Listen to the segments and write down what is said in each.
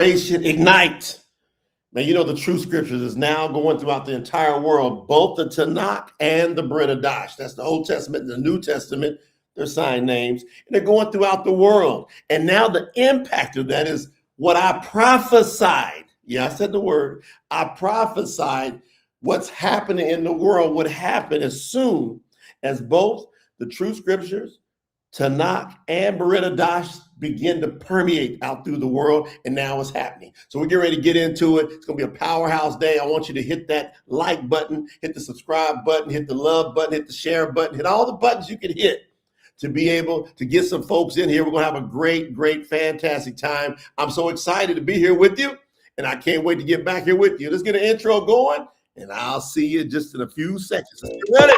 Ignite. Now, you know, the Truth Scriptures is now going throughout the entire world, both the Tanakh and the Bariyt Hadash. That's the Old Testament and the New Testament. They're signed names, and they're going throughout the world. And now the impact of that is what I prophesied. Yeah, I said the word. I prophesied what's happening in the world would happen as soon as both the Truth Scriptures, Tanakh, and Bariyt Hadash begin to permeate out through the world, and now it's happening. So we're getting ready to get into it. It's going to be a powerhouse day. I want you to hit that like button, hit the subscribe button, hit the love button, hit the share button, hit all the buttons you can hit to be able to get some folks in here. We're going to have a great, fantastic time. I'm so excited to be here with you, and I can't wait to get back here with you. Let's get an intro going, and I'll see you just in a few seconds. Let's get ready.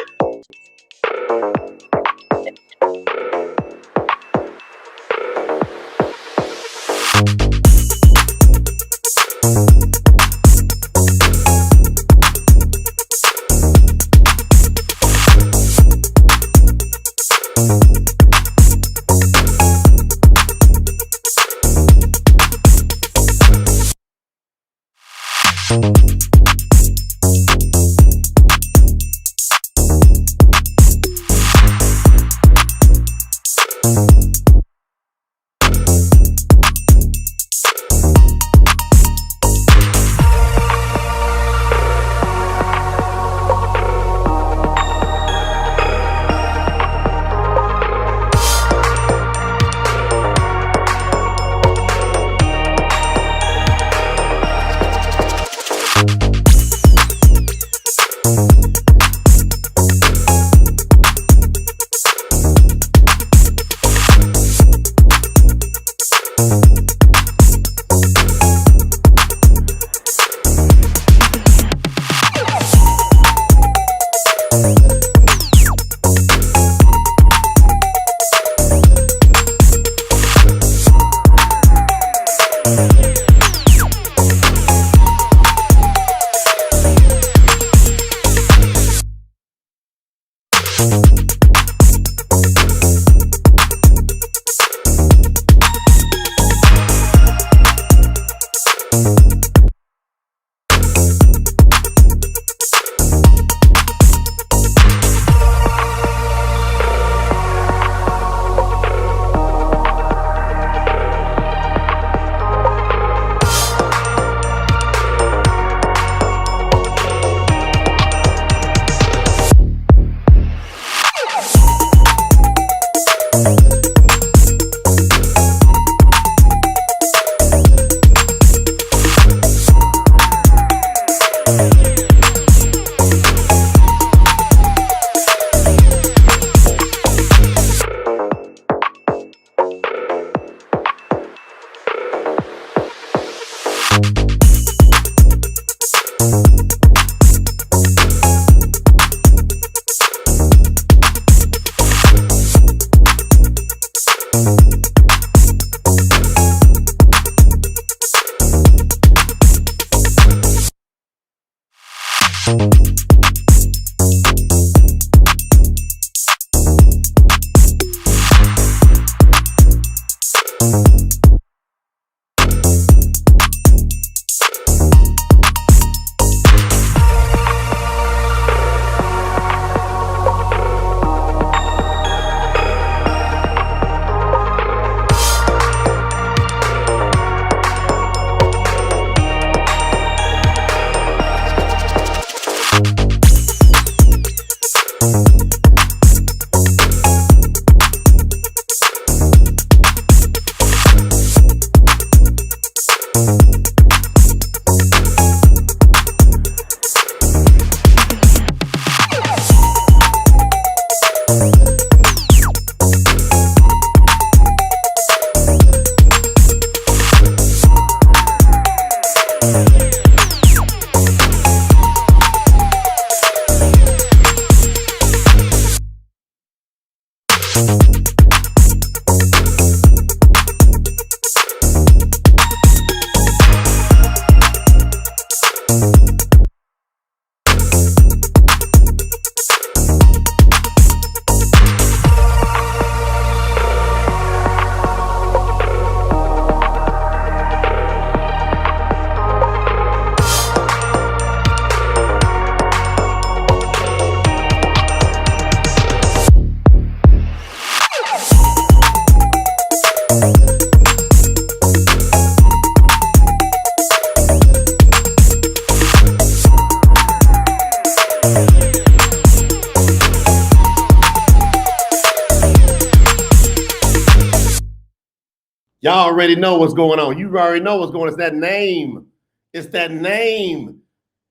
Y'all already know what's going on. You already know what's going on. It's that name. It's that name.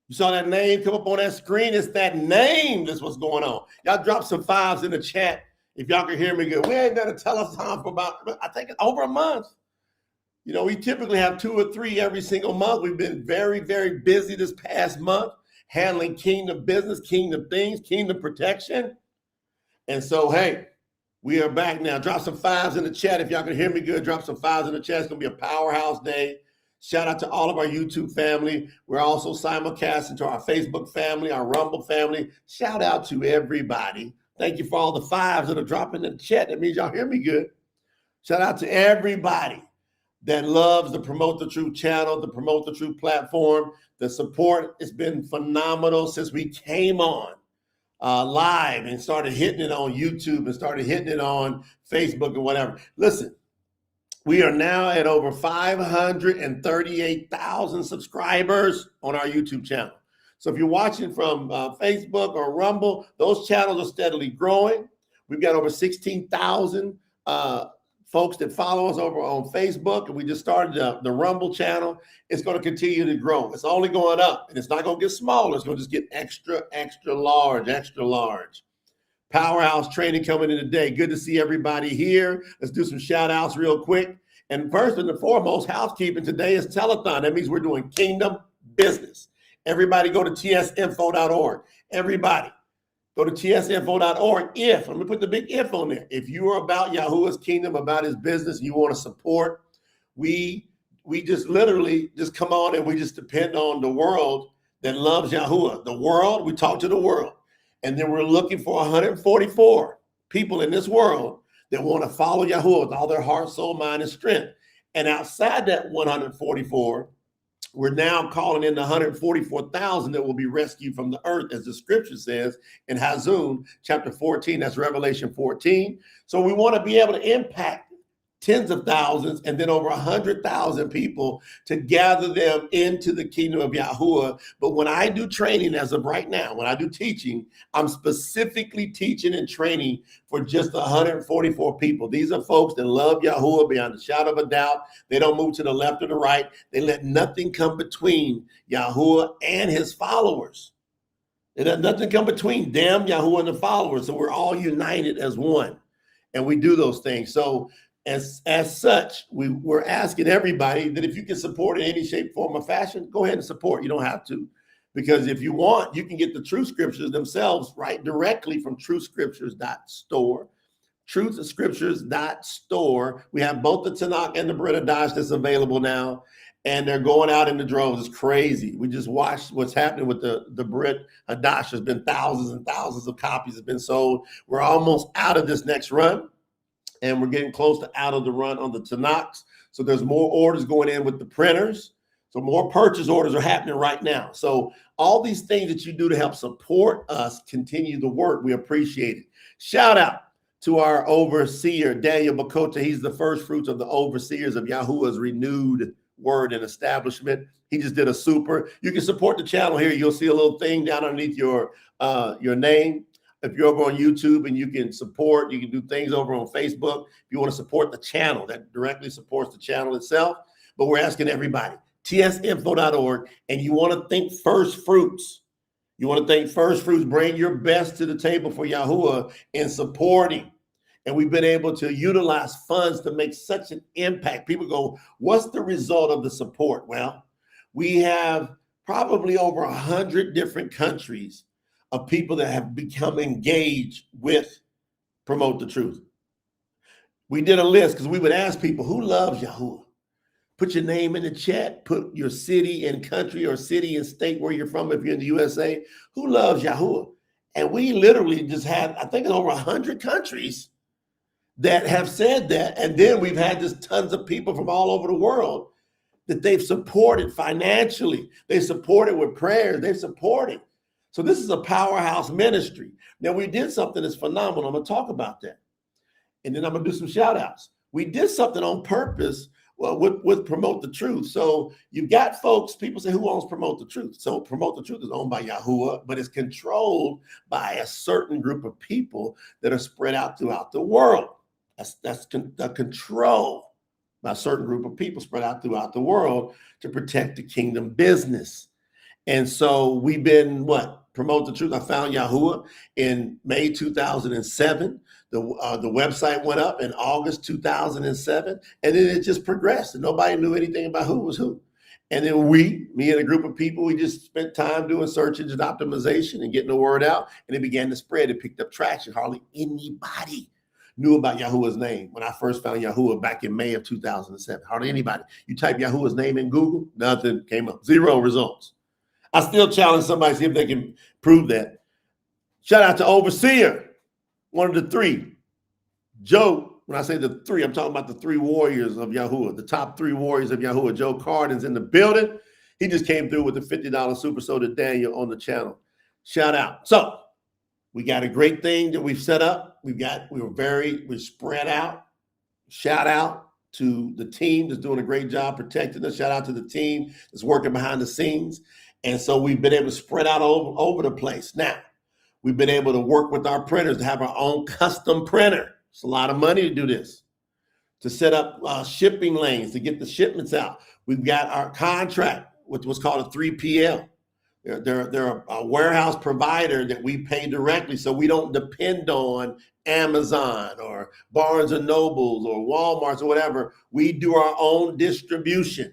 You saw that name come up on that screen. It's that name. That's what's going on. Y'all drop some fives in the chat if y'all can hear me good. We ain't done a telethon for about, I think, over a month. You know, we typically have 2 or 3 every single month. We've been very, very busy this past month handling kingdom business, kingdom things, kingdom protection. And so, hey, we are back now. Drop some fives in the chat. If y'all can hear me good, drop some fives in the chat. It's going to be a powerhouse day. Shout out to all of our YouTube family. We're also simulcasting to our Facebook family, our Rumble family. Shout out to everybody. Thank you for all the fives that are dropping in the chat. That means y'all hear me good. Shout out to everybody that loves the Promote the Truth channel, the Promote the Truth platform. The support has been phenomenal since we came on live and started hitting it on YouTube and started hitting it on Facebook and whatever. Listen, we are now at over 538,000 subscribers on our YouTube channel. So if you're watching from Facebook or Rumble, those channels are steadily growing. We've got over 16,000 folks that follow us over on Facebook, and we just started the Rumble channel. It's going to continue to grow. It's only going up, and it's not going to get smaller. It's going to just get extra, extra large, extra large. Powerhouse training coming in today. Good to see everybody here. Let's do some shout outs real quick. And first and foremost, housekeeping today is Telethon. That means we're doing kingdom business. Everybody go to tsinfo.org. Everybody go to tsinfo.org. Let me put the big if on there. If you are about Yahuwah's kingdom, about his business, you want to support, we just literally just come on and we just depend on the world that loves Yahuwah. The world, we talk to the world. And then we're looking for 144 people in this world that want to follow Yahuwah with all their heart, soul, mind, and strength. And outside that 144, we're now calling in the 144,000 that will be rescued from the earth, as the scripture says in Hazun chapter 14. That's Revelation 14. So we want to be able to impact tens of thousands and then over 100,000 people to gather them into the kingdom of Yahuwah. But when I do training, as of right now, when I do teaching, I'm specifically teaching and training for just 144 people. These are folks that love Yahuwah beyond a shadow of a doubt. They don't move to the left or the right. They let nothing come between Yahuwah and his followers. They let nothing come between them, Yahuwah, and the followers. So we're all united as one. And we do those things. So as such, we're asking everybody that if you can support in any shape, form, or fashion, go ahead and support. You don't have to, because if you want, you can get the Truth Scriptures themselves right directly from TruthScriptures.Store. TruthScriptures.Store. We have both the Tanak and the Bariyt Hadash that's available now, and they're going out in the droves. It's crazy. We just watched what's happening with the Bariyt Hadash. There's been thousands and thousands of copies have been sold. We're almost out of this next run. And we're getting close to out of the run on the Tanaks. So there's more orders going in with the printers. So more purchase orders are happening right now. So all these things that you do to help support us continue the work, we appreciate it. Shout out to our overseer, Daniel Bakota. He's the first fruits of the overseers of Yahuwah's renewed word and establishment. He just did a super. You can support the channel here. You'll see a little thing down underneath your name. If you're over on YouTube and you can support, you can do things over on Facebook. If you want to support the channel, that directly supports the channel itself. But we're asking everybody, tsinfo.org, and you want to think first fruits. You want to think first fruits, bring your best to the table for Yahuwah in supporting. And we've been able to utilize funds to make such an impact. People go, what's the result of the support? Well, we have probably over 100 different countries of people that have become engaged with Promote the Truth. We did a list because we would ask people, who loves Yahuwah? Put your name in the chat, put your city and country or city and state where you're from if you're in the USA. Who loves Yahuwah? And we literally just had, I think it's over 100 countries that have said that. And then we've had just tons of people from all over the world that they've supported financially. They supported with prayers. They've supported. So this is a powerhouse ministry. Now, we did something that's phenomenal. I'm going to talk about that. And then I'm going to do some shout outs. We did something on purpose with Promote the Truth. So you've got folks, people say, who owns Promote the Truth? So Promote the Truth is owned by Yahuwah, but it's controlled by a certain group of people that are spread out throughout the world. That's the control. by a certain group of people spread out throughout the world to protect the kingdom business. And so we've been promote the truth. I found Yahuwah in May 2007. The website went up in August 2007, and then it just progressed, and nobody knew anything about who was who. And then me and a group of people, we just spent time doing search engine optimization and getting the word out, and it began to spread. It picked up traction. Hardly anybody knew about Yahuwah's name when I first found Yahuwah back in May of 2007. Hardly anybody. You type Yahuwah's name in Google, nothing came up. 0 results. I still challenge somebody to see if they can prove that. Shout out to Overseer, one of the 3. Joe, when I say the 3, I'm talking about the 3 warriors of Yahuwah, the top 3 warriors of Yahuwah. Joe Carden's in the building. He just came through with the $50 super soda Daniel on the channel. Shout out. So we got a great thing that we've set up. We're spread out. Shout out to the team that's doing a great job protecting us. Shout out to the team that's working behind the scenes. And so we've been able to spread out over the place. Now, we've been able to work with our printers to have our own custom printer. It's a lot of money to do this, to set up shipping lanes, to get the shipments out. We've got our contract with what's called a 3PL. They're a warehouse provider that we pay directly, so we don't depend on Amazon or Barnes and Nobles or Walmart's or whatever. We do our own distribution.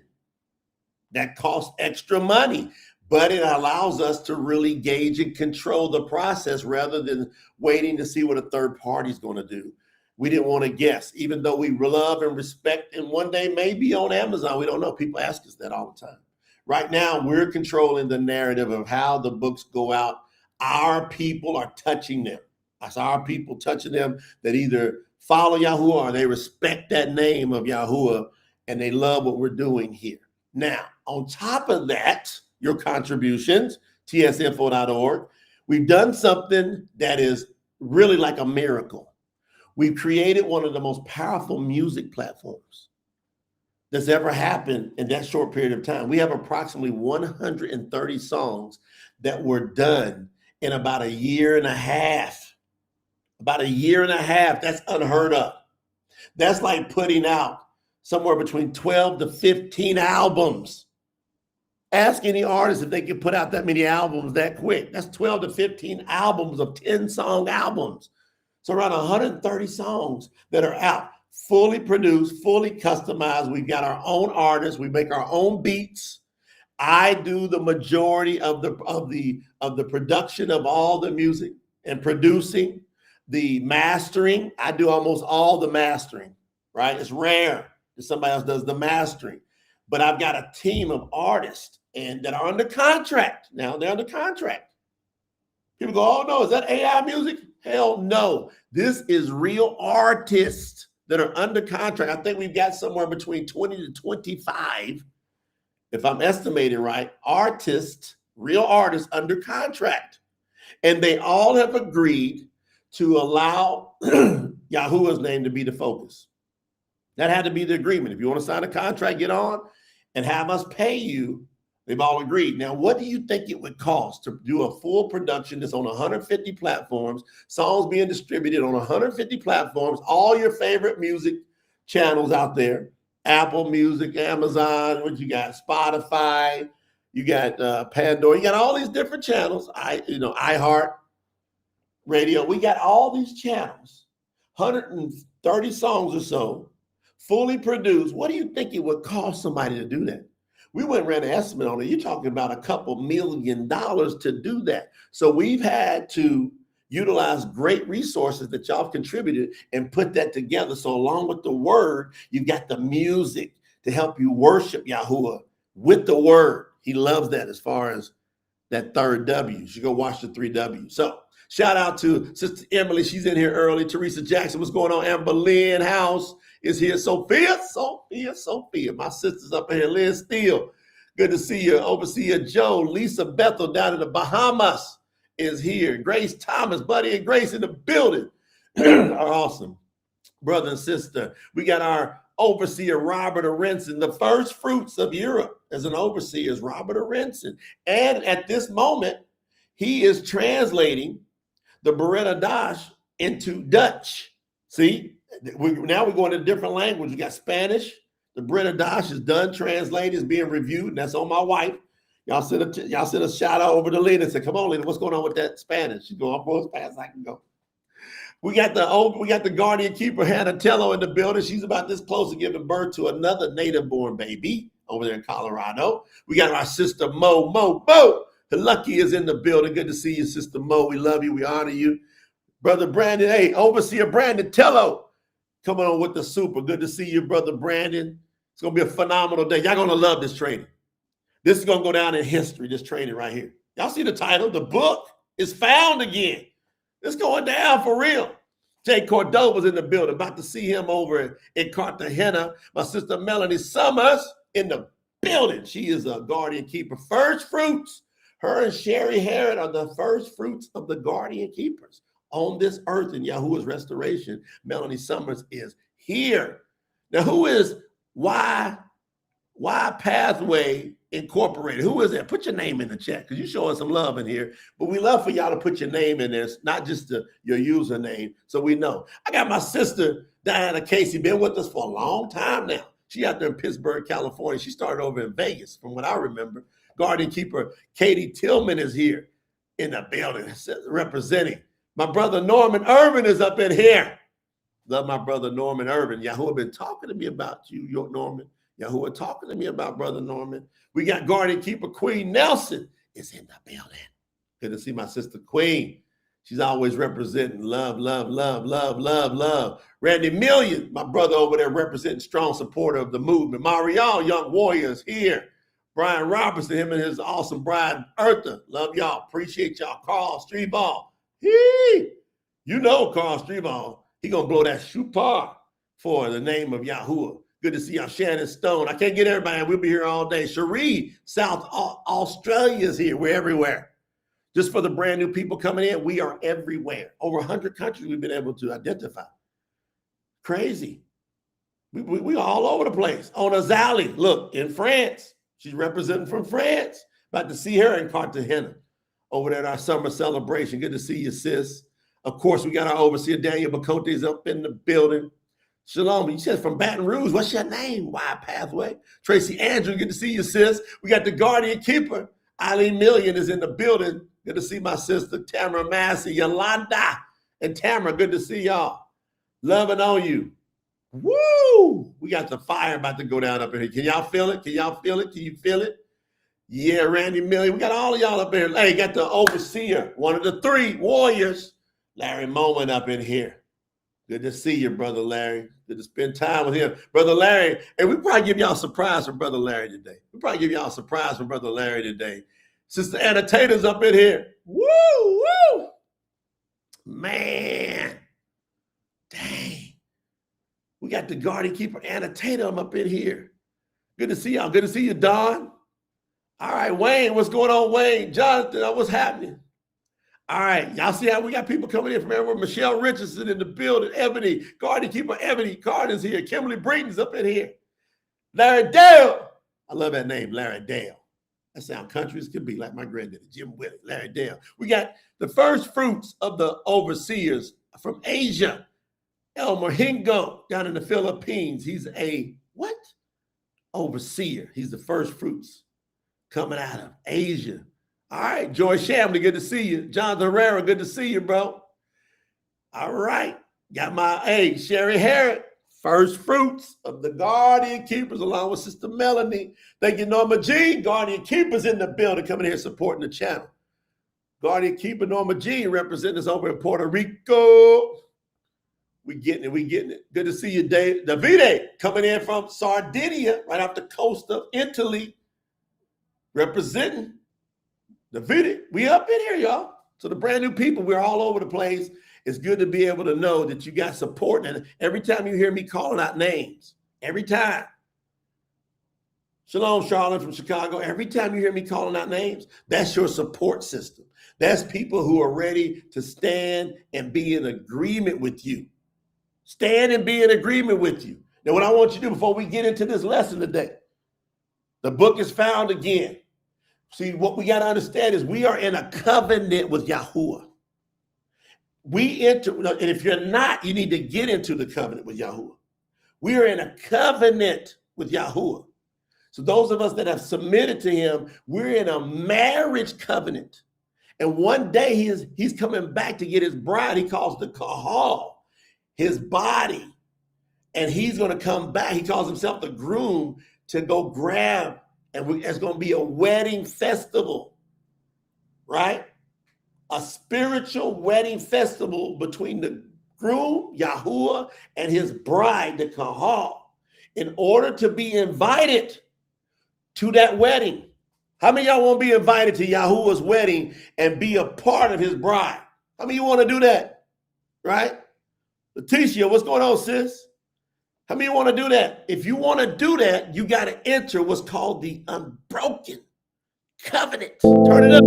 That costs extra money, but it allows us to really gauge and control the process rather than waiting to see what a third party is going to do. We didn't want to guess, even though we love and respect, and one day maybe on Amazon. We don't know. People ask us that all the time. Right now, we're controlling the narrative of how the books go out. Our people are touching them. That's our people touching them that either follow Yahuwah or they respect that name of Yahuwah and they love what we're doing here. Now, on top of that, your contributions, tsinfo.org, we've done something that is really like a miracle. We've created one of the most powerful music platforms that's ever happened in that short period of time. We have approximately 130 songs that were done in about a year and a half. About a year and a half. That's unheard of. That's like putting out somewhere between 12 to 15 albums. Ask any artist if they can put out that many albums that quick. That's 12 to 15 albums of 10-song albums. So around 130 songs that are out, fully produced, fully customized. We've got our own artists. We make our own beats. I do the majority of the production of all the music and producing, the mastering. I do almost all the mastering, right? It's rare that somebody else does the mastering. But I've got a team of artists and that are under contract. Now they're under contract. People go, oh no, is that AI music? Hell no. This is real artists that are under contract. I think we've got somewhere between 20 to 25, if I'm estimating right, artists, real artists under contract. And they all have agreed to allow Yahuwah's name to be the focus. That had to be the agreement. If you want to sign a contract, get on and have us pay you. They've all agreed. Now, what do you think it would cost to do a full production that's on 150 platforms, songs being distributed on 150 platforms, all your favorite music channels out there, Apple Music, Amazon, what you got, Spotify, you got Pandora, you got all these different channels, iHeart Radio. We got all these channels, 130 songs or so, fully produced. What do you think it would cost somebody to do that? We went and ran an estimate on it. You're talking about a couple $1 million to do that. So we've had to utilize great resources that y'all have contributed and put that together. So along with the word, you've got the music to help you worship Yahuwah with the word. He loves that as far as that third W. You should go watch the 3 W's. So shout out to Sister Emily. She's in here early. Teresa Jackson, what's going on? Amber Lynn House is here. Sophia. My sister's up here. Lynn Steele. Good to see you. Overseer Joe. Lisa Bethel down in the Bahamas is here. Grace Thomas, Buddy and Grace in the building are awesome. Brother and sister. We got our overseer, Robert Aronson, the first fruits of Europe as an overseer is Robert Aronson. And at this moment, he is translating the Bariyt Hadash into Dutch. See, now we're going to a different language. We got Spanish, The Bariyt Hadash is done, translated, is being reviewed, and that's on my wife. Y'all send a shout out over to Lena and say, come on, Lena, what's going on with that Spanish? She's going, I'm as fast as I can go. We got the guardian keeper, Hannah Tello, in the building. She's about this close to giving birth to another native-born baby over there in Colorado. We got our sister Mo. Lucky is in the building. Good to see you, Sister Mo. We love you. We honor you. Brother Brandon, hey, Overseer Brandon Tello, coming on with the super. Good to see you, Brother Brandon. It's going to be a phenomenal day. Y'all going to love this training. This is going to go down in history, this training right here. Y'all see the title? The book is found again. It's going down for real. Jay Cordova's in the building. About to see him over in Cartagena. My sister Melanie Summers in the building. She is a guardian keeper. First fruits. Her and Sherry Harrod are the first fruits of the guardian keepers on this earth in Yahuwah's restoration. Melanie Summers is here. Now, who is Why Pathway Incorporated? Who is that? Put your name in the chat because you're showing some love in here. But we love for y'all to put your name in there, not just your username, so we know. I got my sister, Diana Casey, been with us for a long time now. She out there in Pittsburgh, California. She started over in Vegas, from what I remember. Guardian Keeper Katie Tillman is here in the building, representing. My brother Norman Irvin is up in here. Love my brother Norman Irvin. Yahuwah been talking to me about you, Norman. Yahuwah talking to me about Brother Norman. We got Guardian Keeper Queen Nelson is in the building. Good to see my sister Queen. She's always representing love. Randy Million, my brother over there, representing strong supporter of the movement. Marial, Young Warriors here. Brian Robertson, him and his awesome bride, Eartha. Love y'all. Appreciate y'all. Carl Streeball. You know Carl Streeball. He going to blow that shupar for the name of Yahuwah. Good to see y'all. Shannon Stone. I can't get everybody. We'll be here all day. Cherie, South Australia is here. We're everywhere. Just for the brand new people coming in, we are everywhere. Over 100 countries we've been able to identify. Crazy. We all over the place. On Azali, look, in France. She's representing from France. About to see her in Cartagena over there at our summer celebration. Good to see you, sis. Of course, we got our overseer, Daniel Bacotes, up in the building. Shalom. You said from Baton Rouge. What's your name? Wide Pathway. Tracy Andrew, good to see you, sis. We got the Guardian Keeper. Eileen Million is in the building. Good to see my sister, Tamara Massey, Yolanda, and Tamara. Good to see y'all. Loving on you. Woo! We got the fire about to go down up in here. Can y'all feel it? Can y'all feel it? Can you feel it? Yeah, Randy Million. We got all of y'all up here. Hey, got the overseer, one of the three warriors, Larry Moment up in here. Good to see you, Brother Larry. Good to spend time with him. Brother Larry, and we probably give y'all a surprise from Brother Larry today. Sister Anna Tatum's up in here. Woo! Man. Dang. We got the Guardian Keeper Anna Tatum up in here. Good to see y'all. Good to see you, Don. All right, Wayne, what's going on, Wayne? Jonathan, what's happening? All right, y'all see how we got people coming in from everywhere. Michelle Richardson in the building. Ebony, Guardian Keeper Ebony Carter's here. Kimberly Breeden's up in here. Larry Dale. I love that name, Larry Dale. That sounds country as could be, like my granddaddy, Jim Willie, Larry Dale. We got the first fruits of the overseers from Asia. Elmer Hingo down in the Philippines. He's a what? Overseer. He's the first fruits coming out of Asia. All right, Joy Shamley, good to see you. Jonathan Herrera, good to see you, bro. All right, got my Sherry Harrod, first fruits of the Guardian Keepers, along with Sister Melanie. Thank you, Norma Jean. Guardian Keepers in the building, coming here supporting the channel. Guardian Keeper Norma Jean representing us over in Puerto Rico. We getting it. Good to see you, Davide, coming in from Sardinia, right off the coast of Italy, representing. Davide, we up in here, y'all. So the brand new people, we're all over the place. It's good to be able to know that you got support. And every time you hear me calling out names, every time. Shalom, Charlotte from Chicago. Every time you hear me calling out names, that's your support system. That's people who are ready to stand and be in agreement with you. Stand and be in agreement with you. Now, what I want you to do before we get into this lesson today, the book is found again. See, what we got to understand is we are in a covenant with Yahuwah. And if you're not, you need to get into the covenant with Yahuwah. We are in a covenant with Yahuwah. So those of us that have submitted to him, we're in a marriage covenant. And one day he's coming back to get his bride. He calls the kahal, his body. And he's going to come back. He calls himself the groom to go grab. And it's going to be a wedding festival, right? A spiritual wedding festival between the groom, Yahuwah, and his bride, the kahal, in order to be invited to that wedding. How many of y'all want to be invited to Yahuwah's wedding and be a part of his bride? How many of you want to do that? Right? Leticia, what's going on, sis? How many of you want to do that? If you want to do that, you got to enter what's called the unbroken covenant. Turn it up.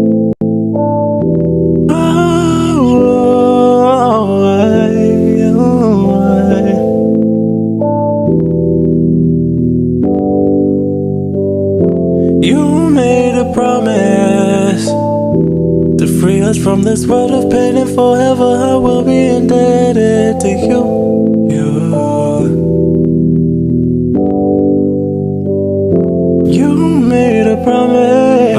You made a promise to free us from this world of pain, and forever I will be indebted to you. You made a promise,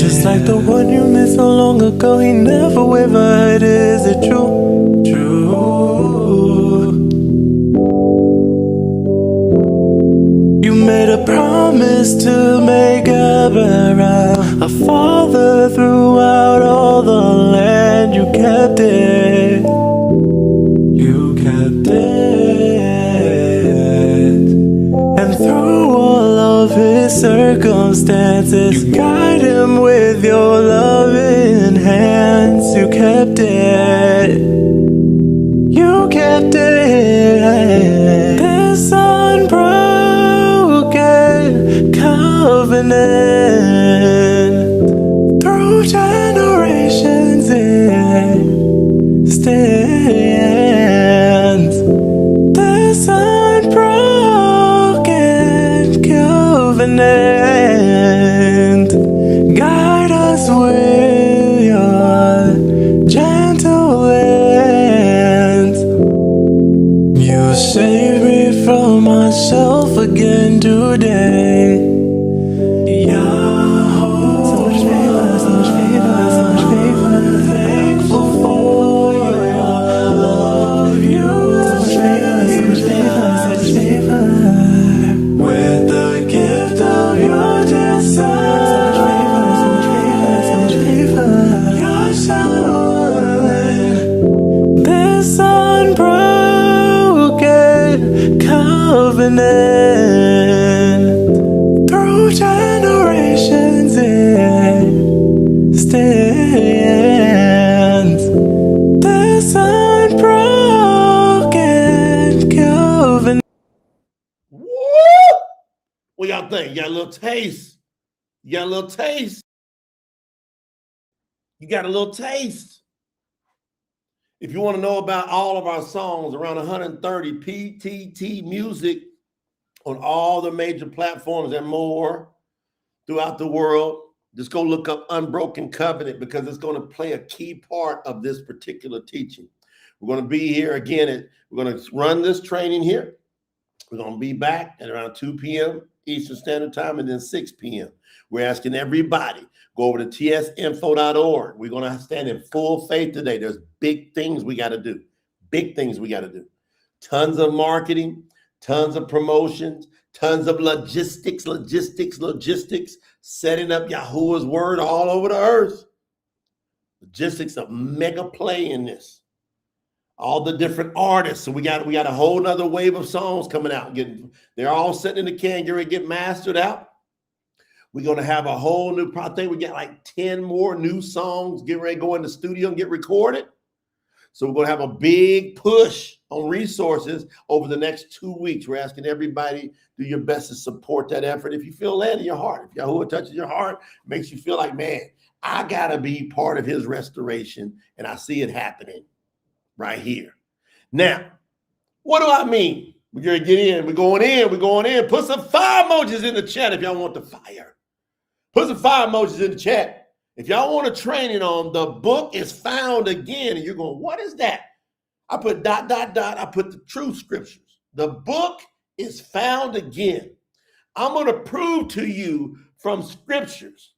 just like the one you made so long ago. He never wavered. Is it true? True. You made a promise to make Abraham a father throughout all the land. You kept it. You kept it. And through all of his circumstances, you guide him with your loving hands. You kept it. You kept it. This unbroken covenant through generations it stands. This unbroken covenant, guide us with your gentle hands. You saved me from myself again today. Yahweh, so much favor, so much favor, so much favor. Thankful for your love, you. So much favor, so much favor, so much favor. With the gift of your dear son. So much favor, so much favor, so much favor. Your son, this unbroken covenant through generations it stands. This unbroken covenant. Woo! What y'all think? You got a little taste. You got a little taste. You got a little taste. If you want to know about all of our songs, around 130 PTT music on all the major platforms and more throughout the world, just go look up Unbroken Covenant, because it's going to play a key part of this particular teaching. We're going to be here again. We're going to run this training here. We're going to be back at around 2 p.m. Eastern Standard Time and then 6 p.m. We're asking everybody, go over to tsinfo.org. We're going to stand in full faith today. There's big things we got to do. Big things we got to do. Tons of marketing, tons of promotions, tons of logistics, setting up Yahuwah's word all over the earth. Logistics, a mega play in this. All the different artists. So we got a whole nother wave of songs coming out. They're all sitting in the can, getting ready to get mastered out. We're going to have a whole new, I think we got like 10 more new songs getting ready to go in the studio and get recorded. So we're going to have a big push on resources over the next 2 weeks. We're asking everybody, do your best to support that effort. If you feel that in your heart, if Yahuwah touches your heart, makes you feel like, man, I got to be part of his restoration, and I see it happening right here. Now, what do I mean? We're going to get in. We're going in. Put some fire emojis in the chat if y'all want the fire. Put some fire emojis in the chat. If y'all want a training on the book is found again, and you're going, what is that? I put ... I put the Truth Scriptures. The book is found again. I'm going to prove to you from scriptures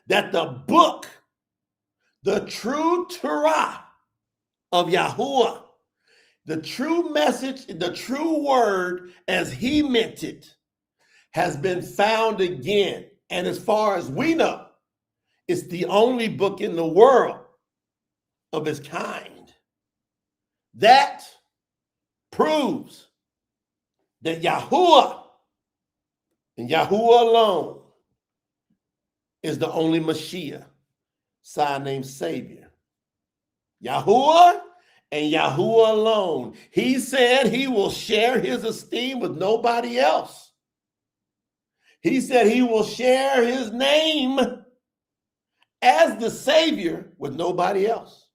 that the book, the true Torah of Yahuwah, the true message, the true word as he meant it, has been found again. And as far as we know, it's the only book in the world of its kind. That proves that Yahuwah and Yahuwah alone is the only Mashiach, sign named Savior. Yahuwah and Yahuwah alone. He said he will share his esteem with nobody else. He said he will share his name as the Savior with nobody else.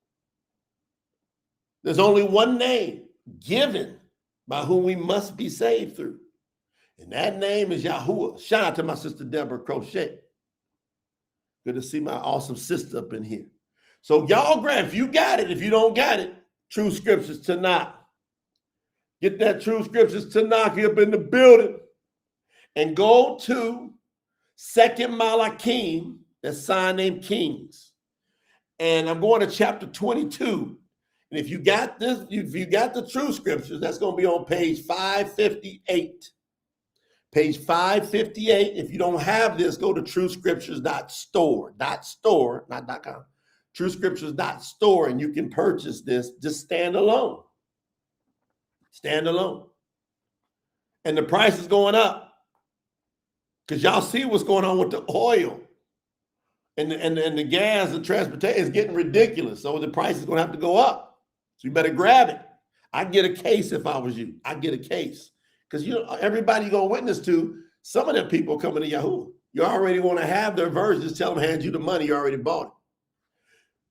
There's only one name given by whom we must be saved through. And that name is Yahuwah. Shout out to my sister Deborah Crochet. Good to see my awesome sister up in here. So y'all grab, if you got it, if you don't got it, Truth Scriptures Tanak. Get that Truth Scriptures Tanak up in the building and go to 2nd Malachim, that's sign named Kings. And I'm going to chapter 22. And if you got this, if you got the Truth Scriptures, that's going to be on page 558. Page 558. If you don't have this, go to TruthScriptures.Store. .store, not .com. TruthScriptures.Store, and you can purchase this. Just stand alone. Stand alone. And the price is going up. Because y'all see what's going on with the oil. And the gas and transportation is getting ridiculous. So the price is going to have to go up. So you better grab it. I'd get a case if I was you. I'd get a case. Because you know, everybody you're going to witness to, some of them people coming to Yahuwah. You already want to have their verse. Just tell them, hand you the money. You already bought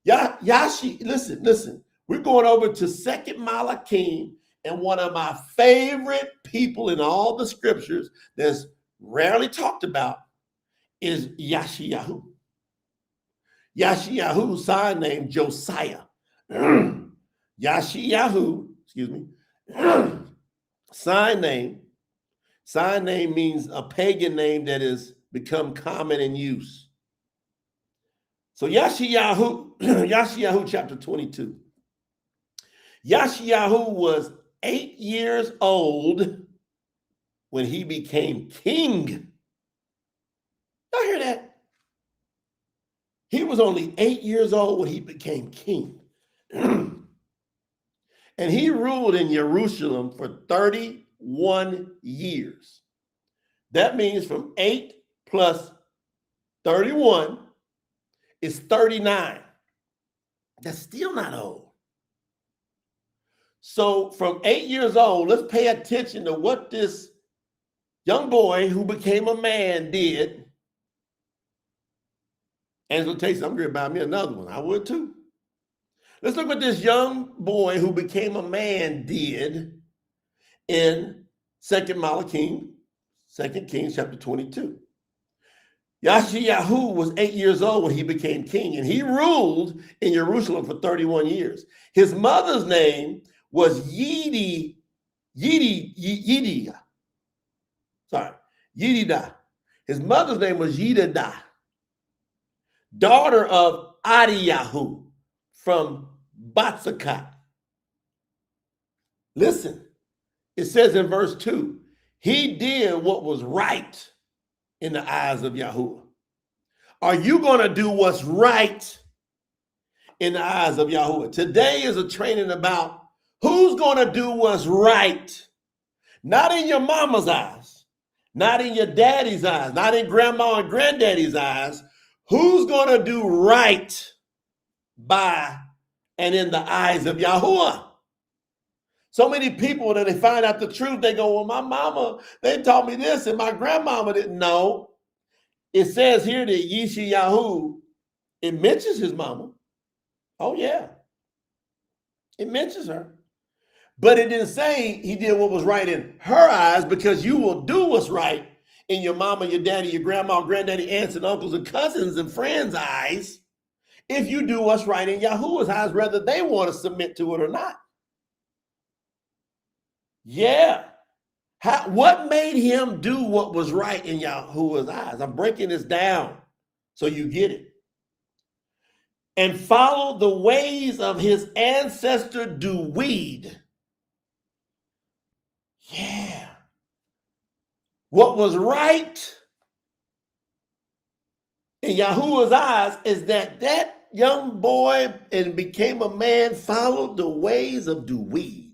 it. Yashi, listen. We're going over to 2nd Malachim, and one of my favorite people in all the scriptures that's rarely talked about is Yashiyahu. Yashiyahu, sign name Josiah. Yashiyahu, excuse me. Sign name means a pagan name that has become common in use. So Yashiyahu chapter 22. Yashiyahu was 8 years old when he became king. Y'all hear that? He was only 8 years old when he became king. And he ruled in Jerusalem for 31 years. That means from 8 plus 31 is 39. That's still not old. So from 8 years old, let's pay attention to what this young boy who became a man did. Angela takes, I'm going to buy me another one. I would too. Let's look what this young boy who became a man did in 2nd Malachim, 2 Kings chapter 22. Yashiyahu was 8 years old when he became king, and he ruled in Jerusalem for 31 years. His mother's name was Yedidah. His mother's name was Yedidah, daughter of Adiyahu from Batsakat. Listen, it says in verse 2, he did what was right in the eyes of Yahuwah. Are you going to do what's right in the eyes of Yahuwah? Today is a training about who's going to do what's right, not in your mama's eyes, not in your daddy's eyes, not in grandma and granddaddy's eyes. Who's going to do right by and in the eyes of Yahuwah? So many people, when they find out the truth, they go, well, my mama, they taught me this, and my grandmama didn't know. It says here that Yeshayahu, it mentions his mama. Oh, yeah. It mentions her. But it didn't say he did what was right in her eyes, because you will do what's right in your mama, your daddy, your grandma, granddaddy, aunts, and uncles, and cousins, and friends' eyes if you do what's right in Yahuwah's eyes, whether they want to submit to it or not. Yeah. What made him do what was right in Yahuwah's eyes? I'm breaking this down so you get it. And follow the ways of his ancestor Duweed. Yeah. What was right in Yahuwah's eyes is that young boy and became a man followed the ways of Duweed.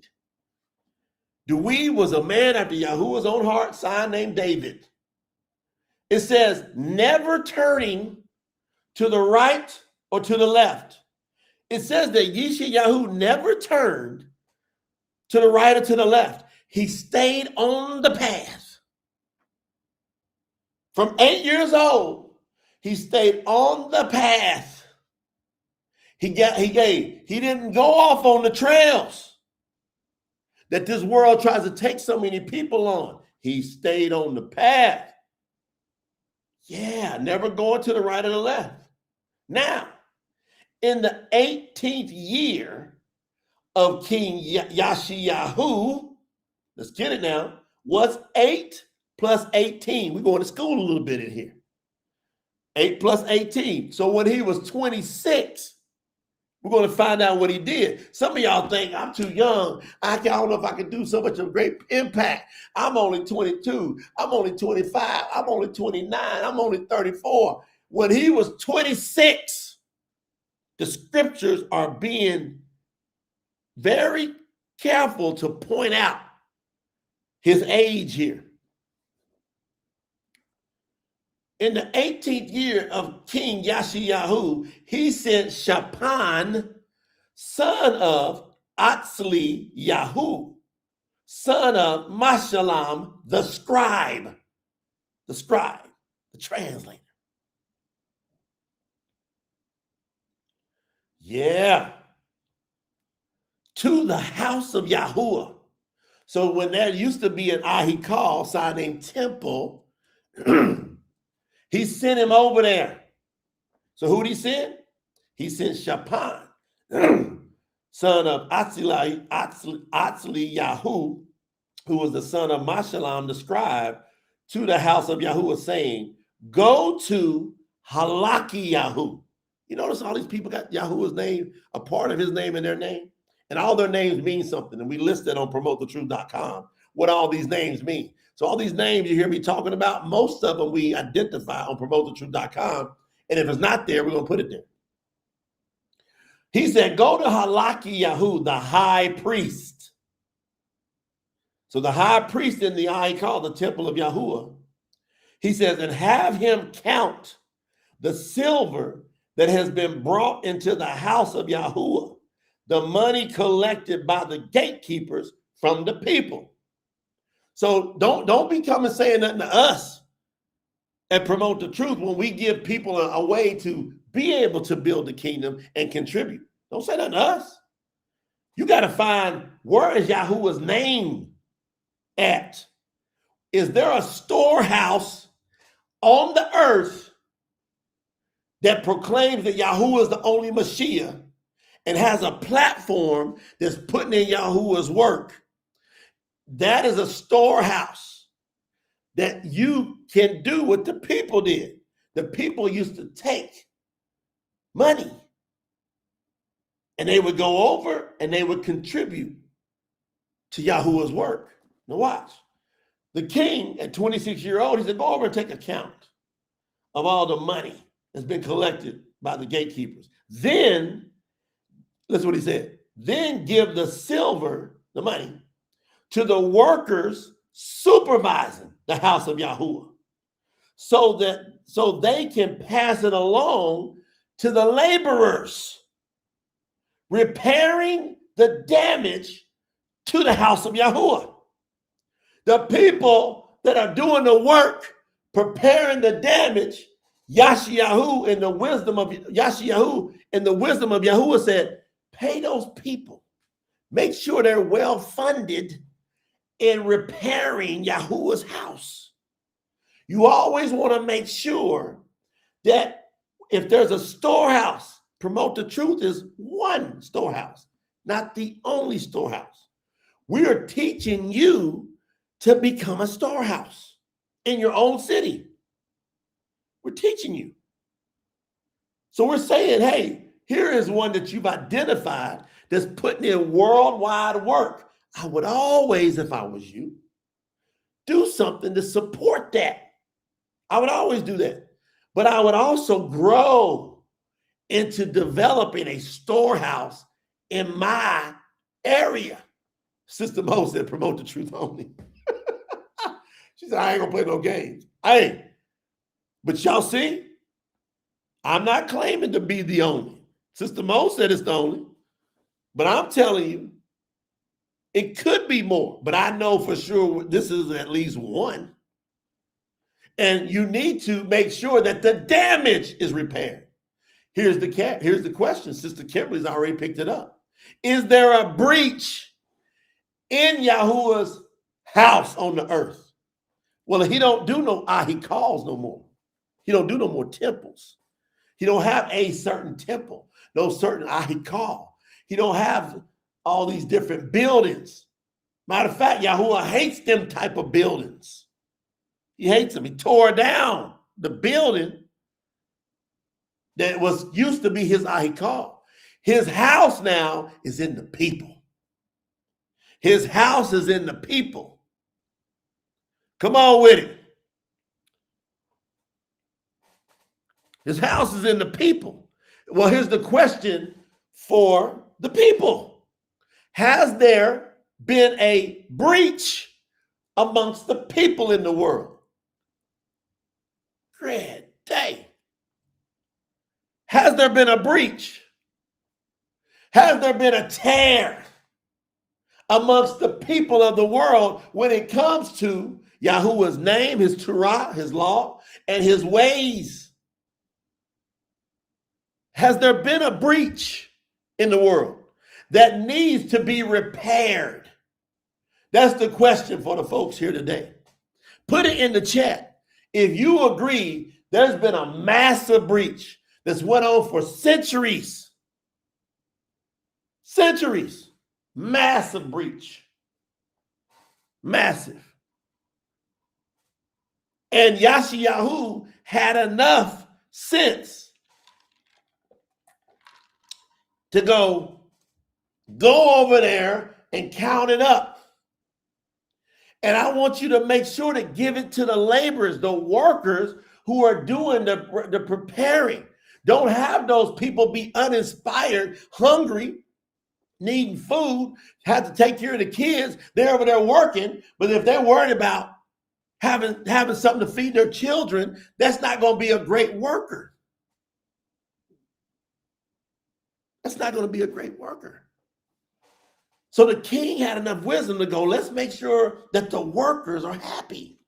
Duweed was a man after Yahuwah's own heart, son named David. It says, never turning to the right or to the left. It says that Yeshayahu never turned to the right or to the left. He stayed on the path. From 8 years old, he stayed on the path. He didn't go off on the trails that this world tries to take so many people on. He stayed on the path. Yeah, never going to the right or the left. Now, in the 18th year of King Yashiyahu, let's get it now, was 8 plus 18. We're going to school a little bit in here. 8 plus 18. So when he was 26, we're going to find out what he did. Some of y'all think I'm too young. I don't know if I can do so much of great impact. I'm only 22. I'm only 25. I'm only 29. I'm only 34. When he was 26, the scriptures are being very careful to point out his age here. In the 18th year of King Yashiyahu, he sent Shaphan, son of Atzli Yahu, son of Mashalam, the scribe, the translator. Yeah. To the house of Yahuwah. So when there used to be an Ahikal, sign named Temple, he sent him over there. So who did he send? He sent Shaphan, son of Atzli Yahu, who was the son of Mashalam, the scribe, to the house of Yahuwah, saying, go to Halaki Yahu. You notice all these people got Yahuwah's name, a part of his name in their name? And all their names mean something. And we list it on PromoteTheTruth.com, what all these names mean. So all these names you hear me talking about, most of them we identify on PromoteTheTruth.com. And if it's not there, we're going to put it there. He said, go to Halaki Yahu, the high priest. So the high priest in the eye called the temple of Yahuwah. He says, and have him count the silver that has been brought into the house of Yahuwah, the money collected by the gatekeepers from the people. So don't be coming saying nothing to us and promote the truth when we give people a way to be able to build the kingdom and contribute. Don't say nothing to us. You got to find, where is Yahuwah's name at? Is there a storehouse on the earth that proclaims that Yahuwah is the only Mashiach and has a platform that's putting in Yahuwah's work? That is a storehouse that you can do what the people did. The people used to take money and they would go over and they would contribute to Yahuwah's work. Now watch. The king at 26 years old, he said, go over and take account of all the money that's been collected by the gatekeepers. Then, listen what he said, then give the silver, the money, to the workers supervising the house of Yahuwah, so they can pass it along to the laborers, repairing the damage to the house of Yahuwah. The people that are doing the work, preparing the damage, Yashiyahu in the wisdom of Yashiyahu in the wisdom of Yahuwah said, pay those people. Make sure they're well funded in repairing Yahuwah's house. You always want to make sure that if there's a storehouse, Promote the Truth is one storehouse, not the only storehouse. We are teaching you to become a storehouse in your own city. We're teaching you. So we're saying, hey, here is one that you've identified that's putting in worldwide work. I would always, if I was you, do something to support that. I would always do that. But I would also grow into developing a storehouse in my area. Sister Mo said, promote the truth only. She said, I ain't gonna play no games. Hey, but y'all see, I'm not claiming to be the only. Sister Mo said it's the only. But I'm telling you, it could be more. But I know for sure this is at least one. And you need to make sure that the damage is repaired. Here's the question. Sister Kimberly's already picked it up. Is there a breach in Yahuwah's house on the earth? Well, he don't do no he calls no more. He don't do no more temples. He don't have a certain temple, no certain he call. He don't have all these different buildings. Matter of fact, Yahuwah hates them type of buildings. He hates them. He tore down the building that was used to be his ahikal. His house now is in the people. His house is in the people. Come on with it. His house is in the people. Well, here's the question for the people. Has there been a breach amongst the people in the world? Great day. Has there been a breach? Has there been a tear amongst the people of the world when it comes to Yahuwah's name, his Torah, his law, and his ways? Has there been a breach in the world that needs to be repaired? That's the question for the folks here today. Put it in the chat. If you agree there's been a massive breach that's went on for centuries, massive breach, massive. And Yashayahu had enough sense to go over there and count it up. And I want you to make sure to give it to the laborers, the workers who are doing the preparing. Don't have those people be uninspired, hungry, needing food, have to take care of the kids. They're over there working, but if they're worried about having something to feed their children, that's not going to be a great worker. That's not going to be a great worker. So the king had enough wisdom to go, let's make sure that the workers are happy.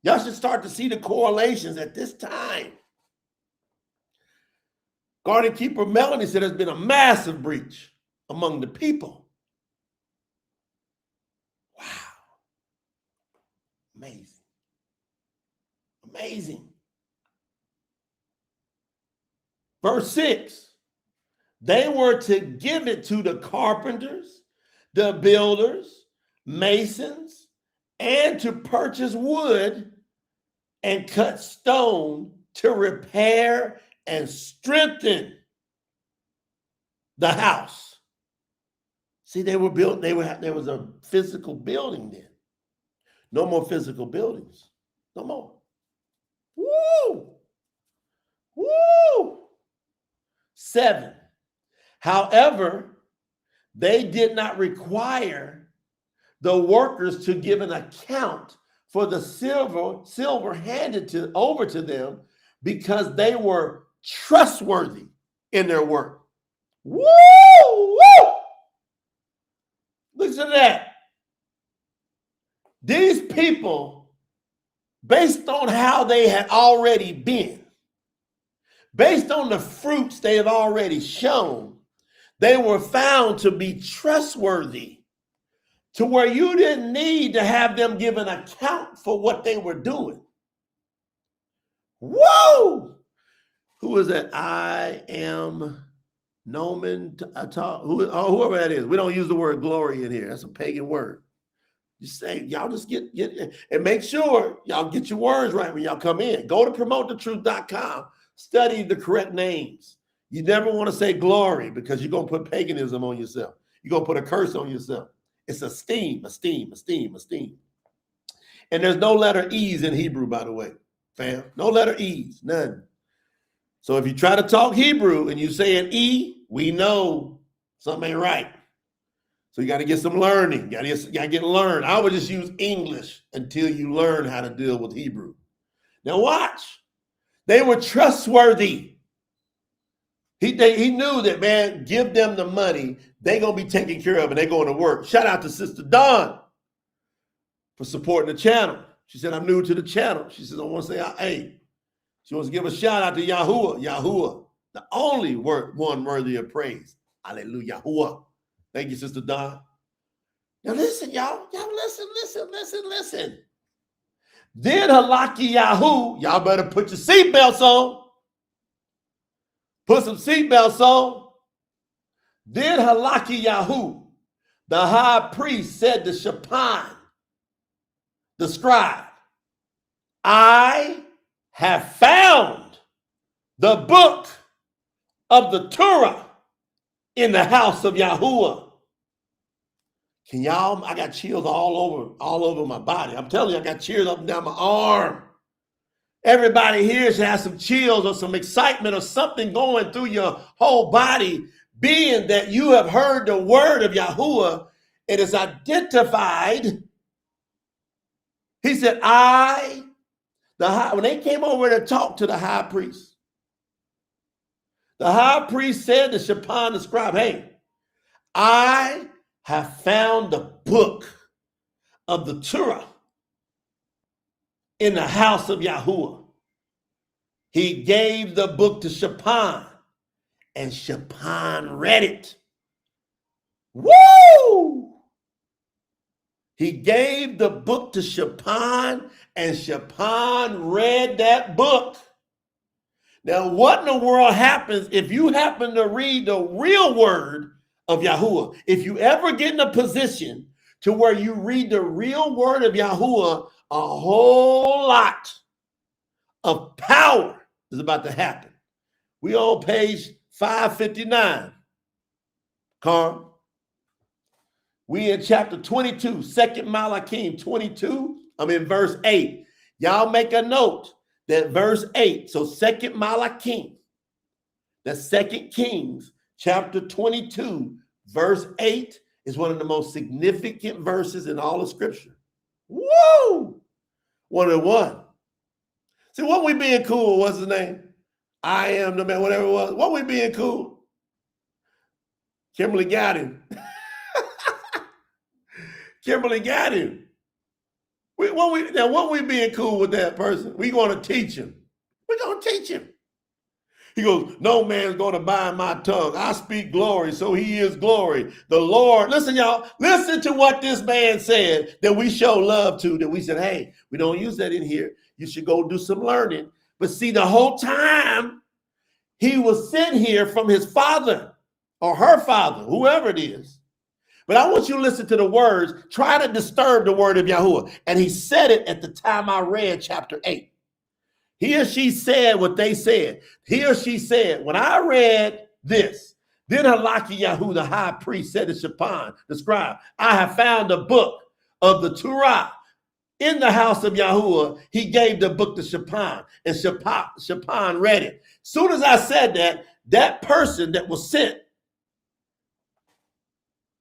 Y'all should start to see the correlations at this time. Garden Keeper Melanie said there's been a massive breach among the people. Wow. Amazing. Amazing. Verse 6. They were to give it to the carpenters, the builders, masons, and to purchase wood and cut stone to repair and strengthen the house. See, they were built, there was a physical building then. No more physical buildings. No more. Woo! Woo! 7. However, they did not require the workers to give an account for the silver handed over to them because they were trustworthy in their work. Woo! Woo! Listen to that. These people, based on how they had already been, based on the fruits they have already shown, they were found to be trustworthy to where you didn't need to have them give an account for what they were doing. Whoa! Who is that? I am Noman, whoever that is. We don't use the word glory in here. That's a pagan word. Just say, y'all just get and make sure y'all get your words right when y'all come in. Go to promotethetruth.com. Study the correct names. You never want to say glory because you're going to put paganism on yourself. You're going to put a curse on yourself. It's esteem. And there's no letter E's in Hebrew, by the way, fam. No letter E's, none. So if you try to talk Hebrew and you say an E, we know something ain't right. So you got to get some learning. You got to get learned. I would just use English until you learn how to deal with Hebrew. Now watch. They were trustworthy. He knew that, man, give them the money. They're going to be taken care of and they're going to work. Shout out to Sister Dawn for supporting the channel. She said, I'm new to the channel. She says, I want to say, hey. She wants to give a shout out to Yahuwah, the only one worthy of praise. Hallelujah. Yahuwah. Thank you, Sister Dawn. Now listen, y'all. Y'all listen. Then Halaki Yahu, y'all better put your seatbelts on. Put some seatbelts on. Then Halaki Yahu, the high priest, said to Shaphan, the scribe, I have found the book of the Torah in the house of Yahuwah. Can y'all, I got chills all over my body. I'm telling you, I got chills up and down my arm. Everybody here should have some chills or some excitement or something going through your whole body, being that you have heard the word of Yahuwah. It is identified. He said, when they came over to talk to the high priest, the high priest said to Shaphan the scribe, hey, I have found the book of the Torah in the house of Yahuwah. He gave the book to Shaphan, and Shaphan read it. Woo! He gave the book to Shaphan, and Shaphan read that book. Now, what in the world happens if you happen to read the real word of Yahuwah? If you ever get in a position to where you read the real word of Yahuwah, a whole lot of power is about to happen. We on page 559, Carl. We in chapter 22, 2nd Malachim 22. I'm in verse 8. Y'all make a note that verse 8, so 2nd Malachim, that's 2nd Kings, chapter 22, verse 8 is one of the most significant verses in all of Scripture. Woo! 101. See, what we being cool, what's his name? I am the man, whatever it was. What we being cool? Kimberly got him. Kimberly got him. What we being cool with that person? We going to teach him. We're going to teach him. He goes, no man's going to bind my tongue. I speak glory, so he is glory. The Lord, listen, y'all, listen to what this man said that we show love to, that we said, hey, we don't use that in here. You should go do some learning. But see, the whole time he was sent here from his father or her father, whoever it is. But I want you to listen to the words, try to disturb the word of Yahuwah. And he said it at the time I read chapter 8. He or she said what they said. He or she said, when I read this, then Halaki Yahu, the high priest, said to Shaphan, the scribe, I have found a book of the Torah in the house of Yahuwah. He gave the book to Shaphan, and Shaphan read it. Soon as I said that, that person that was sent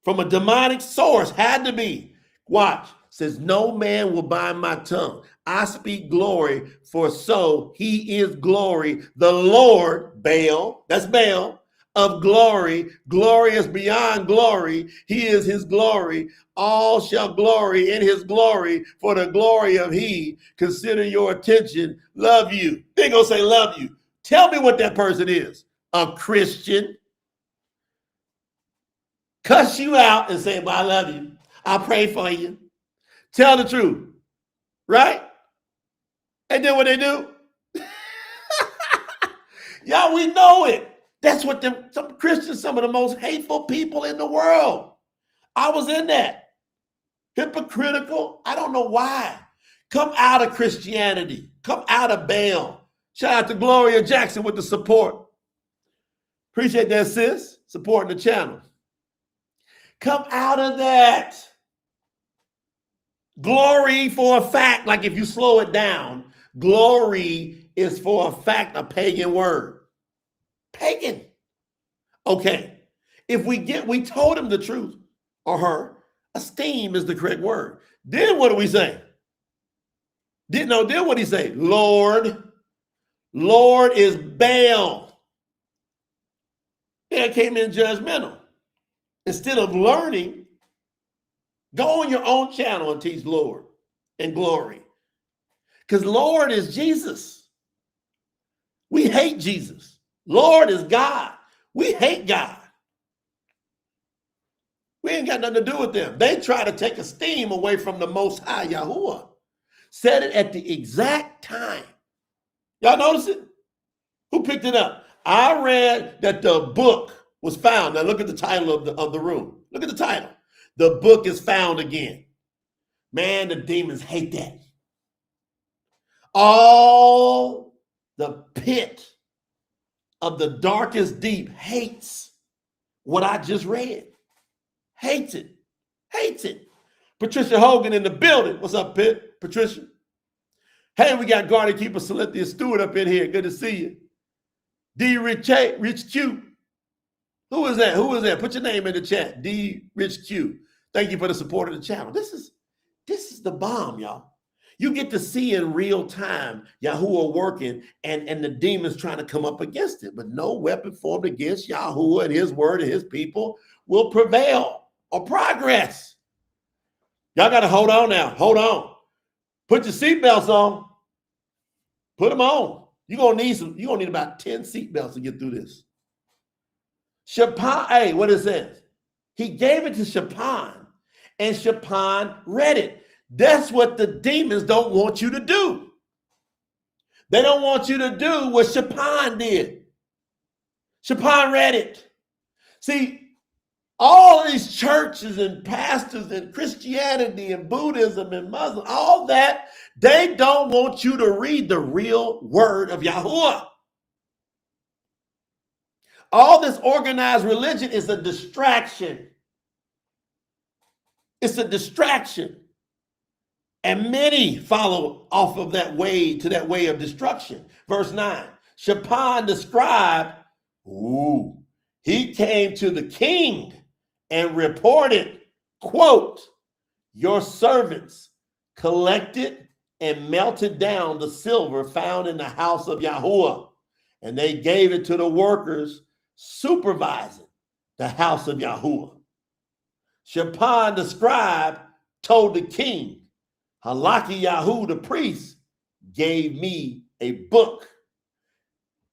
from a demonic source had to be, watch, says, no man will bind my tongue. I speak glory, for so he is glory. The Lord, Baal, that's Baal, of glory, glorious beyond glory. He is his glory. All shall glory in his glory, for the glory of he. Consider your attention. Love you. They're going to say love you. Tell me what that person is. A Christian. Cuss you out and say, well, I love you. I pray for you. Tell the truth. Right? And then what they do? Y'all, we know it. That's what some Christians, some of the most hateful people in the world. I was in that. hypocritical. I don't know why. Come out of Christianity. Come out of Baal. Shout out to Gloria Jackson with the support. Appreciate that, sis, supporting the channel. Come out of that. Glory for a fact, like if you slow it down, glory is for a fact a pagan word. Pagan. Okay. If we told him the truth, or her, esteem is the correct word. Then what do we say? Then what do he say? Lord. Lord is Baal. It came in judgmental. Instead of learning, go on your own channel and teach Lord and glory. Because Lord is Jesus. We hate Jesus. Lord is God. We hate God. We ain't got nothing to do with them. They try to take esteem away from the Most High Yahuwah. Said it at the exact time. Y'all notice it? Who picked it up? I read that the book was found. Now look at the title of the room. Look at the title. The book is found again. Man, the demons hate that. All the pit of the darkest deep hates what I just read. Hates it. Hates it. Patricia Hogan in the building. What's up, Pit? Patricia? Hey, we got Guardian Keeper Cynthia Stewart up in here. Good to see you. D. Rich Q. Who is that? Who is that? Put your name in the chat. D. Rich Q. Thank you for the support of the channel. This is the bomb, y'all. You get to see in real time Yahuwah working and the demons trying to come up against it. But no weapon formed against Yahuwah and his word and his people will prevail or progress. Y'all got to hold on now. Hold on. Put your seatbelts on. Put them on. You're gonna need about 10 seatbelts to get through this. Shaphan, hey, what it says? He gave it to Shaphan, and Shaphan read it. That's what the demons don't want you to do. They don't want you to do what Shaphan did. Shaphan read it. See, all of these churches and pastors and Christianity and Buddhism and Muslim, all that, they don't want you to read the real word of Yahuwah. All this organized religion is a distraction. It's a distraction. And many follow off of that way to that way of destruction. Verse 9, Shaphan described, he came to the king and reported, quote, your servants collected and melted down the silver found in the house of Yahuwah, and they gave it to the workers supervising the house of Yahuwah. Shaphan the scribe told the king, Halaki Yahu the priest gave me a book.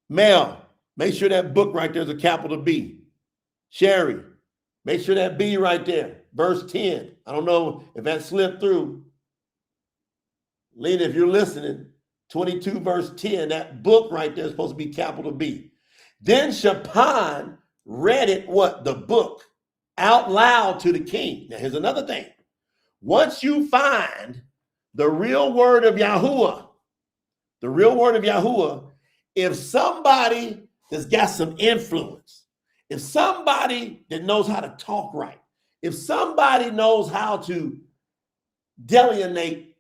Mel, make sure that book right there is a capital B. Sherry, make sure that B right there. Verse 10. I don't know if that slipped through. Lena, if you're listening, 22 verse 10, that book right there is supposed to be capital B. Then Shaphan read it, what? The book out loud to the king. Now here's another thing. Once you find the real word of Yahuwah, if somebody that's got some influence, if somebody that knows how to talk right, if somebody knows how to delineate,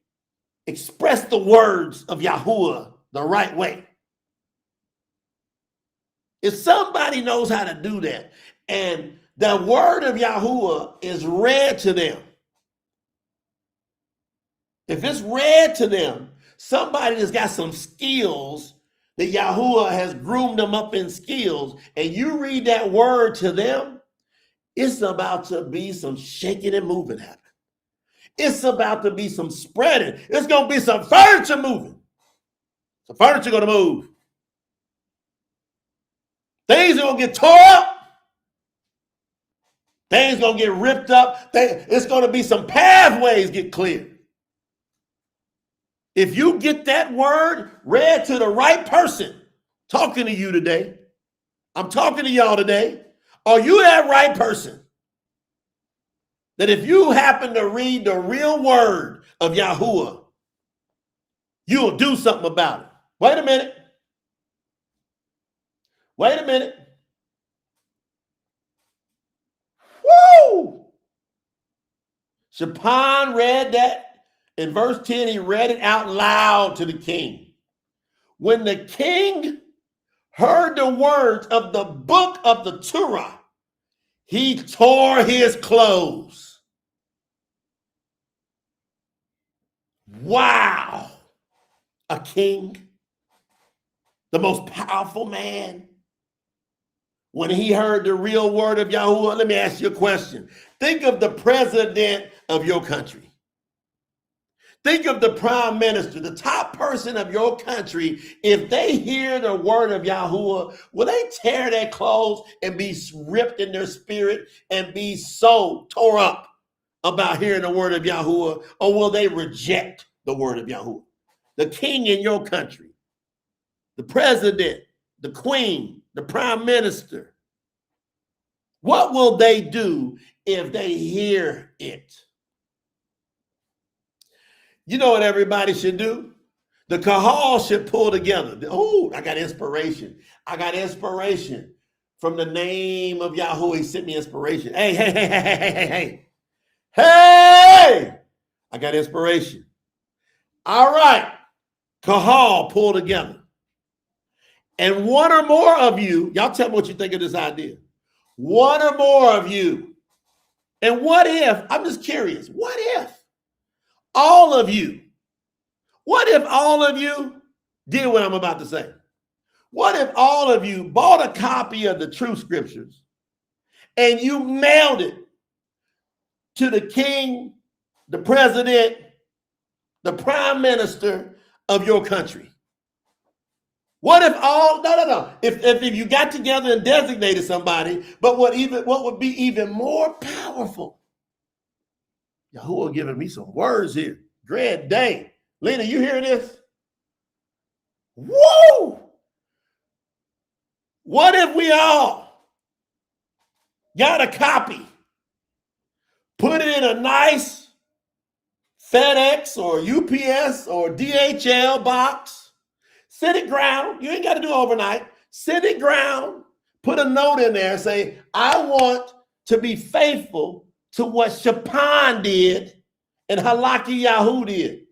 express the words of Yahuwah the right way, if somebody knows how to do that, and the word of Yahuwah is read to them, if it's read to them, somebody that's got some skills, that Yahuwah has groomed them up in skills, and you read that word to them, it's about to be some shaking and moving happen. It's about to be some spreading. It's going to be some furniture moving. Some furniture going to move. Things are going to get tore up. Things going to get ripped up. It's going to be some pathways get cleared. If you get that word read to the right person, talking to you today, I'm talking to y'all today, are you that right person? that if you happen to read the real word of Yahuwah, you'll do something about it. Wait a minute. Wait a minute. Woo! Shaphan read that in verse 10. He read it out loud to the king. When the king heard the words of the book of the Torah, he tore his clothes. Wow. A king, the most powerful man, when he heard the real word of Yahuwah. Let me ask you a question. Think of the president of your country. Think of the prime minister, the top person of your country. If they hear the word of Yahuwah, will they tear their clothes and be ripped in their spirit and be so tore up about hearing the word of Yahuwah? Or will they reject the word of Yahuwah? The king in your country, the president, the queen, the prime minister, what will they do if they hear it? You know what everybody should do? The Kahal should pull together. Oh, I got inspiration. I got inspiration from the name of Yahweh. He sent me inspiration. Hey, hey, hey, hey, hey, hey, hey. Hey! I got inspiration. All right. Kahal, pull together. And one or more of you, y'all tell me what you think of this idea. One or more of you. And what if, I'm just curious, what if all of you, what if all of you did what I'm about to say? What if all of you bought a copy of the Truth Scriptures and you mailed it to the king, the president, the prime minister of your country? What if all, no. If you got together and designated somebody, but what would be even more powerful? Yahuwah giving me some words here. Great day. Lena, you hear this? Woo! What if we all got a copy, put it in a nice FedEx or UPS or DHL box, sit it ground. You ain't got to do it overnight. Sit it ground, put a note in there and say, I want to be faithful to what Shaphan did and Halaki Yahu did.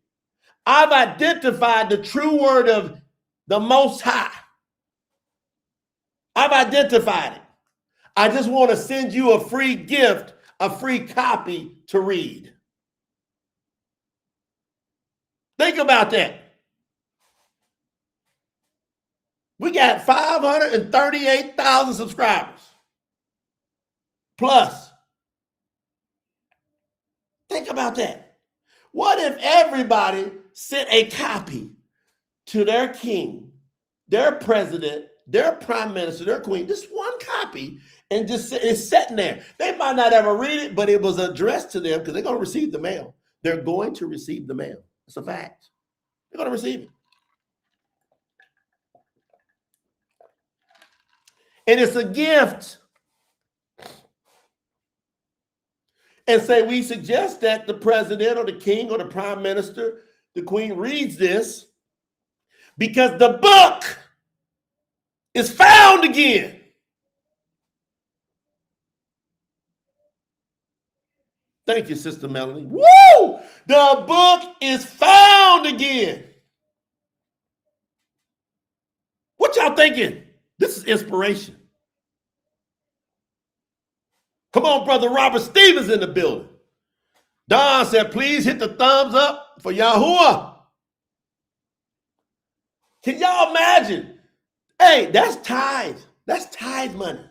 I've identified the true word of the Most High. I've identified it. I just want to send you a free gift, a free copy to read. Think about that. We got 538,000 subscribers. Plus. Think about that. What if everybody sent a copy to their king, their president, their prime minister, their queen, just one copy, and just it's sitting there? They might not ever read it, but it was addressed to them because they're going to receive the mail. They're going to receive the mail. It's a fact. They're going to receive it. And it's a gift. And say we suggest that the president or the king or the prime minister, the queen reads this because the book is found again. Thank you, Sister Melanie. Woo! The book is found again. What y'all thinking? This is inspiration. Come on, Brother Robert Stevens in the building. Don said, please hit the thumbs up for Yahuwah. Can y'all imagine? Hey, that's tithe. That's tithe money.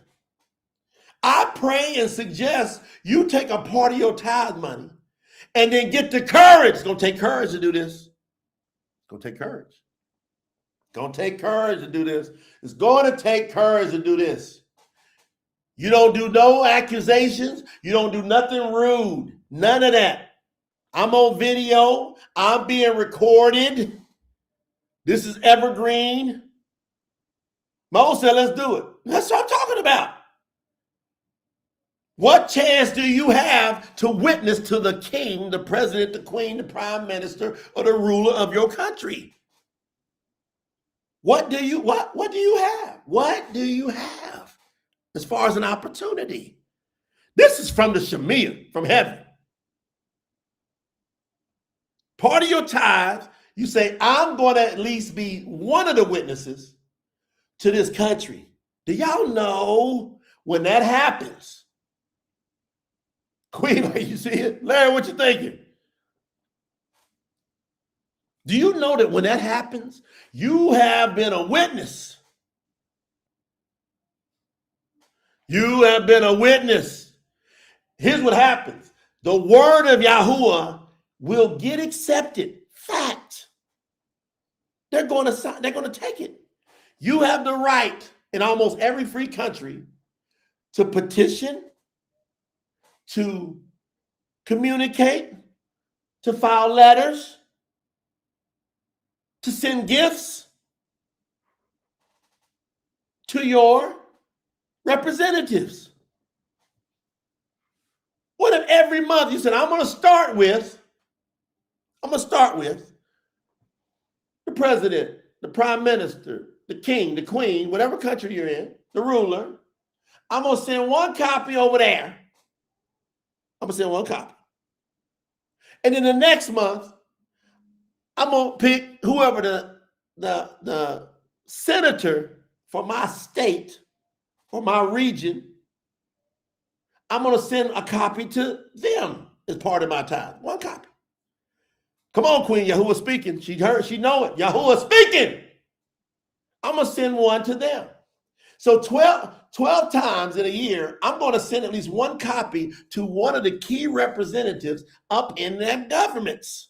I pray and suggest you take a part of your tithe money and then get the courage. It's going to take courage to do this. It's going to take courage. It's going to take courage to do this. It's going to take courage to do this. You don't do no accusations. You don't do nothing rude. None of that. I'm on video. I'm being recorded. This is evergreen. Mo said, let's do it. That's what I'm talking about. What chance do you have to witness to the king, the president, the queen, the prime minister, or the ruler of your country? What do you have? What do you have as far as an opportunity? This is from the Shemiah, from heaven. Part of your tithe, you say, I'm going to at least be one of the witnesses to this country. Do y'all know when that happens? Queen, you see it? Larry, what you thinking? Do you know that when that happens, you have been a witness? You have been a witness. Here's what happens. The word of Yahuwah will get accepted. Fact. They're going to take it. You have the right in almost every free country to petition, to communicate, to file letters, to send gifts to your representatives. What if every month you said, I'm going to start with the president, the prime minister, the king, the queen, whatever country you're in, the ruler. I'm going to send one copy over there. I'm going to send one copy. And then the next month, I'm going to pick whoever the senator for my state, for my region. I'm going to send a copy to them as part of my tithe. One copy. Come on, Queen. Yahuwah speaking. She heard, she know it. Yahuwah speaking. I'm going to send one to them. So 12 times in a year, I'm going to send at least one copy to one of the key representatives up in their governments.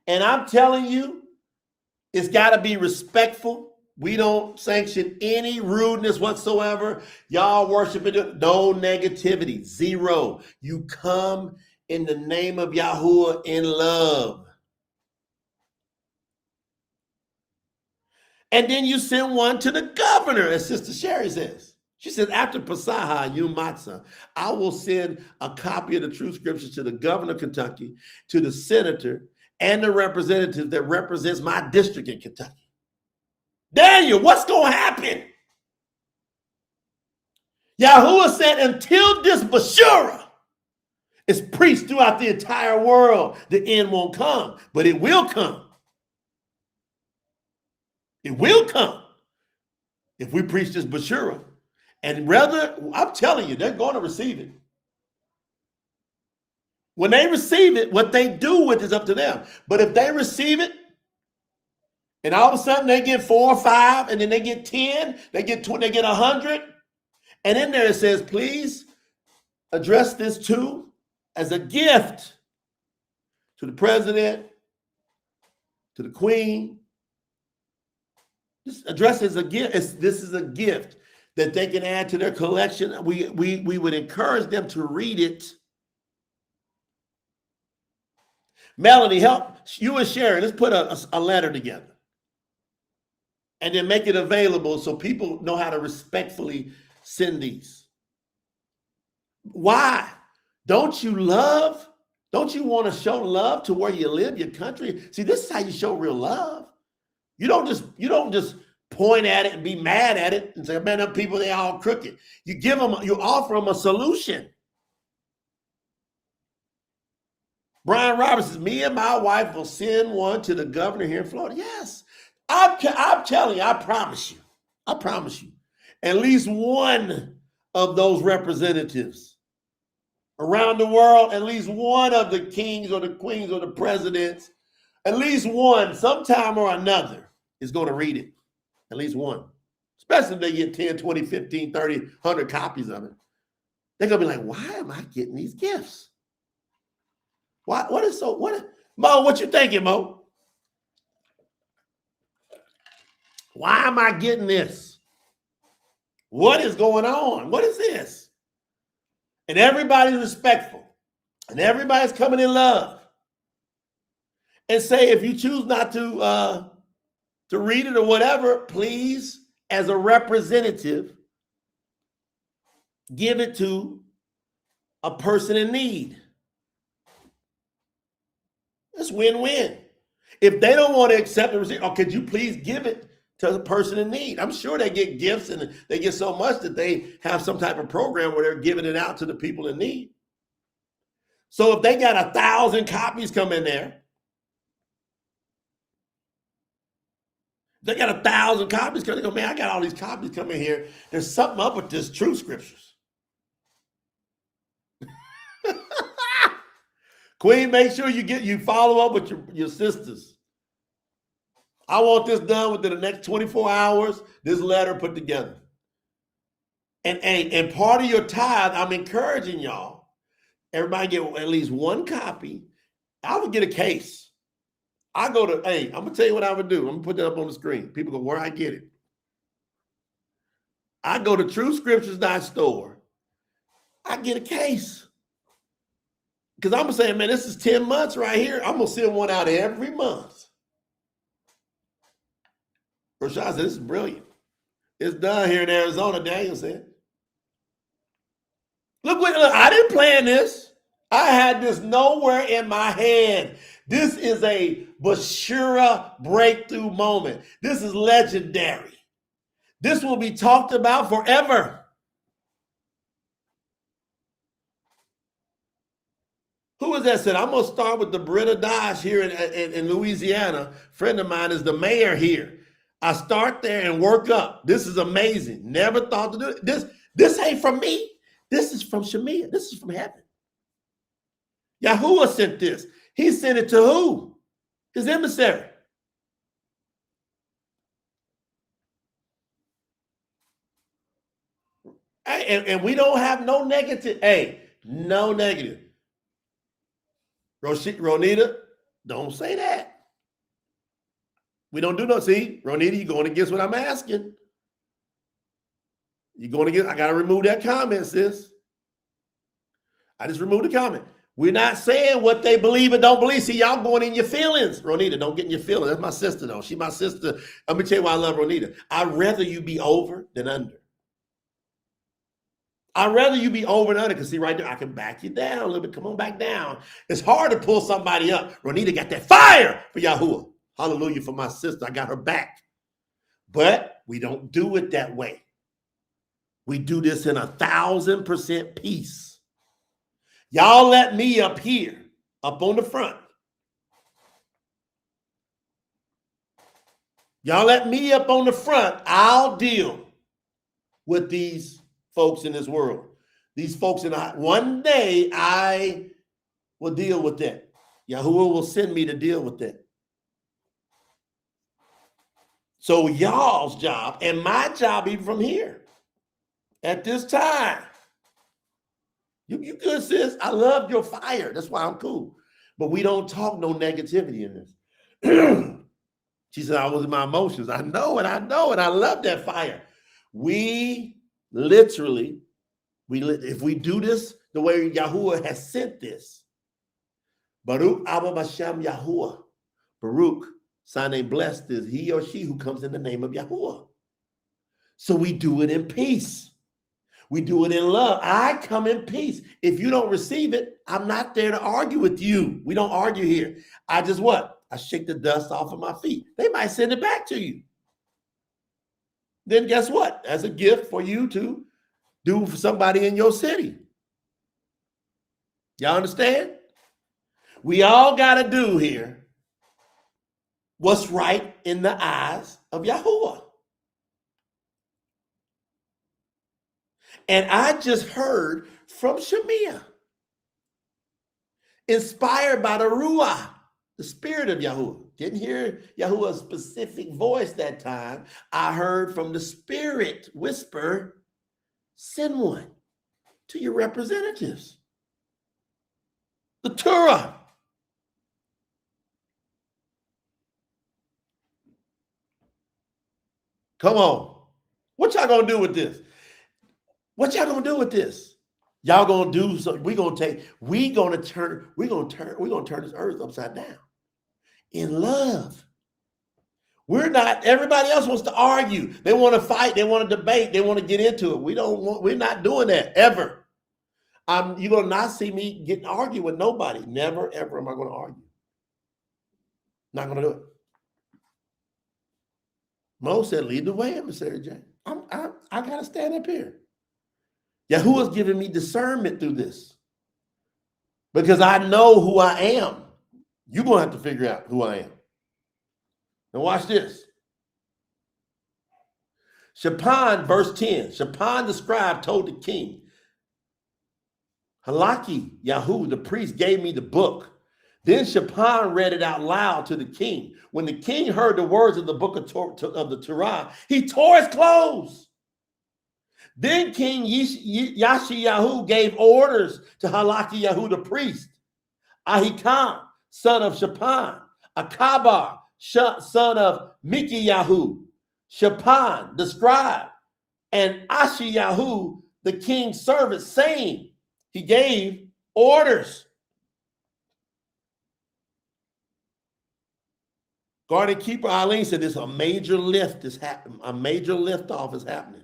And I'm telling you, it's got to be respectful. We don't sanction any rudeness whatsoever. Y'all worshiping it. No negativity. Zero. You come in the name of Yahuwah in love. And then you send one to the governor, as Sister Sherry says. She says, after Pasaha Yom Matzah, I will send a copy of the Truth Scriptures to the governor of Kentucky, to the senator, and the representative that represents my district in Kentucky. Daniel, what's going to happen? Yahuwah said, until this Bashura is preached throughout the entire world, the end won't come, but it will come. It will come if we preach this Bashura. And rather, I'm telling you, they're going to receive it. When they receive it, what they do with it is up to them. But if they receive it, and all of a sudden they get 4 or 5, and then they get 10, they get 20, they get 100, and in there it says, please address this too as a gift to the president, to the queen. Just address it as a gift. This is a gift that they can add to their collection. We would encourage them to read it. Melanie, help you and Sharon. Let's put a letter together. And then make it available so people know how to respectfully send these. Why? Don't you want to show love to where you live, your country? See, this is how you show real love. You don't just point at it and be mad at it and say, man, them people, they all crooked. You offer them a solution. Brian Roberts says, me and my wife will send one to the governor here in Florida. Yes. I'm telling you, I promise you, at least one of those representatives around the world, at least one of the kings or the queens or the presidents, at least one, sometime or another, is going to read it. At least one. Especially if they get 10, 20, 15, 30, 100 copies of it. They're going to be like, why am I getting these gifts? Mo, what you thinking, Mo? Why am I getting this? What is going on? What is this? And everybody's respectful. And everybody's coming in love. And say, if you choose not to read it or whatever, please, as a representative, give it to a person in need. That's win-win. If they don't want to accept it, oh, could you please give it to the person in need? I'm sure they get gifts and they get so much that they have some type of program where they're giving it out to the people in need. So if they got 1,000 copies come in there, they got 1,000 copies come, they go, man, I got all these copies coming here. There's something up with this Truth Scriptures. Queen, make sure you follow up with your sisters. I want this done within the next 24 hours, this letter put together. And part of your tithe, I'm encouraging y'all, everybody get at least one copy. I would get a case. I'm going to tell you what I would do. I'm going to put that up on the screen. People go, where I get it? I go to TruthScriptures.Store. I get a case. Because I'm saying, man, this is 10 months right here. I'm going to send one out every month. Rashad said, this is brilliant. It's done here in Arizona, Daniel said. Look, I didn't plan this. I had this nowhere in my head. This is a Bashura breakthrough moment. This is legendary. This will be talked about forever. Who was that said, I'm going to start with the Bariyt Hadash here in Louisiana. Friend of mine is the mayor here. I start there and work up. This is amazing. Never thought to do it. This ain't from me. This is from Shemiah. This is from heaven. Yahuwah sent this. He sent it to who? His emissary. And we don't have no negative. No negative. Ronita, don't say that. We don't do no. See, Ronita, you're going against what I'm asking. You're going against. I got to remove that comment, sis. I just removed the comment. We're not saying what they believe and don't believe. See, y'all going in your feelings. Ronita, don't get in your feelings. That's my sister, though. She's my sister. Let me tell you why I love Ronita. I'd rather you be over than under. I'd rather you be over and under, because see right there, I can back you down a little bit. Come on back down. It's hard to pull somebody up. Ronita got that fire for Yahuwah. Hallelujah for my sister. I got her back. But we don't do it that way. We do this in 1,000% peace. Y'all let me up here, up on the front. Y'all let me up on the front. I'll deal with these folks in this world. These folks one day I will deal with that. Yahuwah will send me to deal with that. So y'all's job and my job, even from here, at this time, you good, sis. I love your fire. That's why I'm cool. But we don't talk no negativity in this. She said, I was in my emotions. I know, and I love that fire. We literally, if we do this the way Yahuwah has sent this, Baruch Abba Bashem Yahuwah, Baruch, sign name blessed is he or she who comes in the name of Yahuwah. So we do it in peace. We do it in love. I come in peace. If you don't receive it, I'm not there to argue with you. We don't argue here. I just what? I shake the dust off of my feet. They might send it back to you. Then guess what? That's a gift for you to do for somebody in your city. Y'all understand? We all got to do here what's right in the eyes of Yahuwah. And I just heard from Shemiah, inspired by the Ruah, the spirit of Yahuwah. Didn't hear Yahuwah's specific voice that time. I heard from the spirit whisper, send one to your representatives. The Torah. Come on. What y'all gonna do with this? What y'all gonna do with this? Y'all gonna do something. We're gonna turn this earth upside down in love. We're not, everybody else wants to argue. They want to fight. They want to debate. They want to get into it. We're not doing that ever. You're going to not see me getting argued with nobody. Never, ever am I going to argue. Not going to do it. Mo said, lead the way, Emissary J. I got to stand up here. Yahuwah's giving me discernment through this. Because I know who I am. You're going to have to figure out who I am. Now watch this. Shaphan, verse 10. Shaphan the scribe told the king, Halaki, Yahu, the priest, gave me the book. Then Shaphan read it out loud to the king. When the king heard the words of the book of the Torah, he tore his clothes. Then King Yashiyahu gave orders to Halaki Yahu, the priest, Ahikam, son of Shaphan, Akabar, son of Mikiyahu, Shaphan, the scribe, and Ashiyahu, the king's servant, saying, he gave orders. Guard and keeper Eileen said there's a major lift is happening. A major lift off is happening.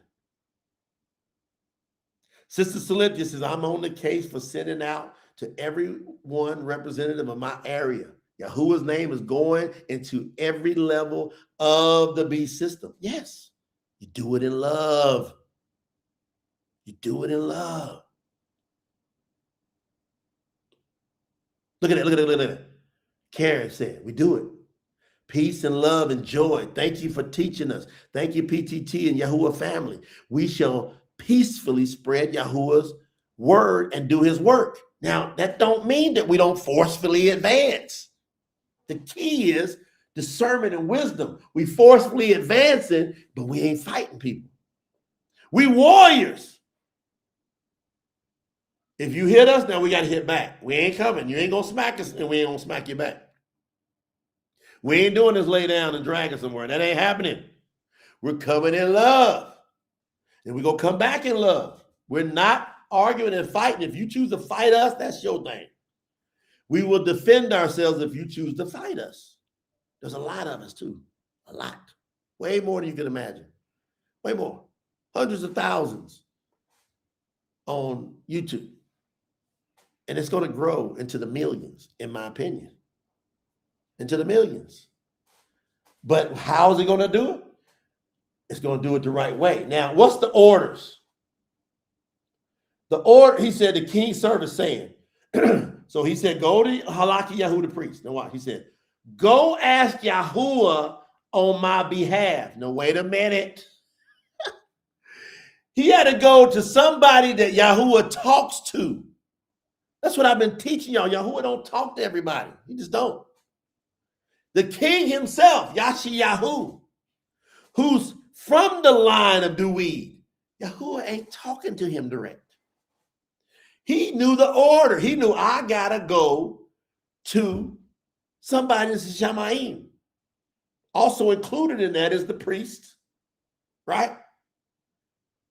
Sister Cynthia says, I'm on the case for sending out to every one representative of my area. Yahuwah's name is going into every level of the beast system. Yes, you do it in love. You do it in love. Look at it, look at it, look at it. Karen said, we do it. Peace and love and joy. Thank you for teaching us. Thank you, PTT and Yahuwah family. We shall peacefully spread Yahuwah's word and do his work. Now, that don't mean that we don't forcefully advance. The key is discernment and wisdom. We forcefully advancing, but we ain't fighting people. We warriors. If you hit us, now we got to hit back. We ain't coming. You ain't going to smack us, and we ain't going to smack you back. We ain't doing this lay down and drag us somewhere. That ain't happening. We're coming in love. And we're going to come back in love. We're not arguing and fighting. If you choose to fight us, that's your thing. We will defend ourselves if you choose to fight us. There's a lot of us too. A lot. Way more than you can imagine. Way more. Hundreds of thousands on YouTube. And it's going to grow into the millions, in my opinion. Into the millions. But how is it going to do it? It's going to do it the right way. Now, what's the orders? The order, he said, the king's servant saying, so he said, go to Halaki Yahu the priest. Now watch, he said, go ask Yahuwah on my behalf. Now wait a minute. He had to go to somebody that Yahuwah talks to. That's what I've been teaching y'all. Yahuwah don't talk to everybody. He just don't. The king himself, Yashiyahu, who's from the line of Duweed, Yahuwah ain't talking to him direct. He knew the order. He knew I got to go to somebody in Shamayim. Also included in that is the priest, right?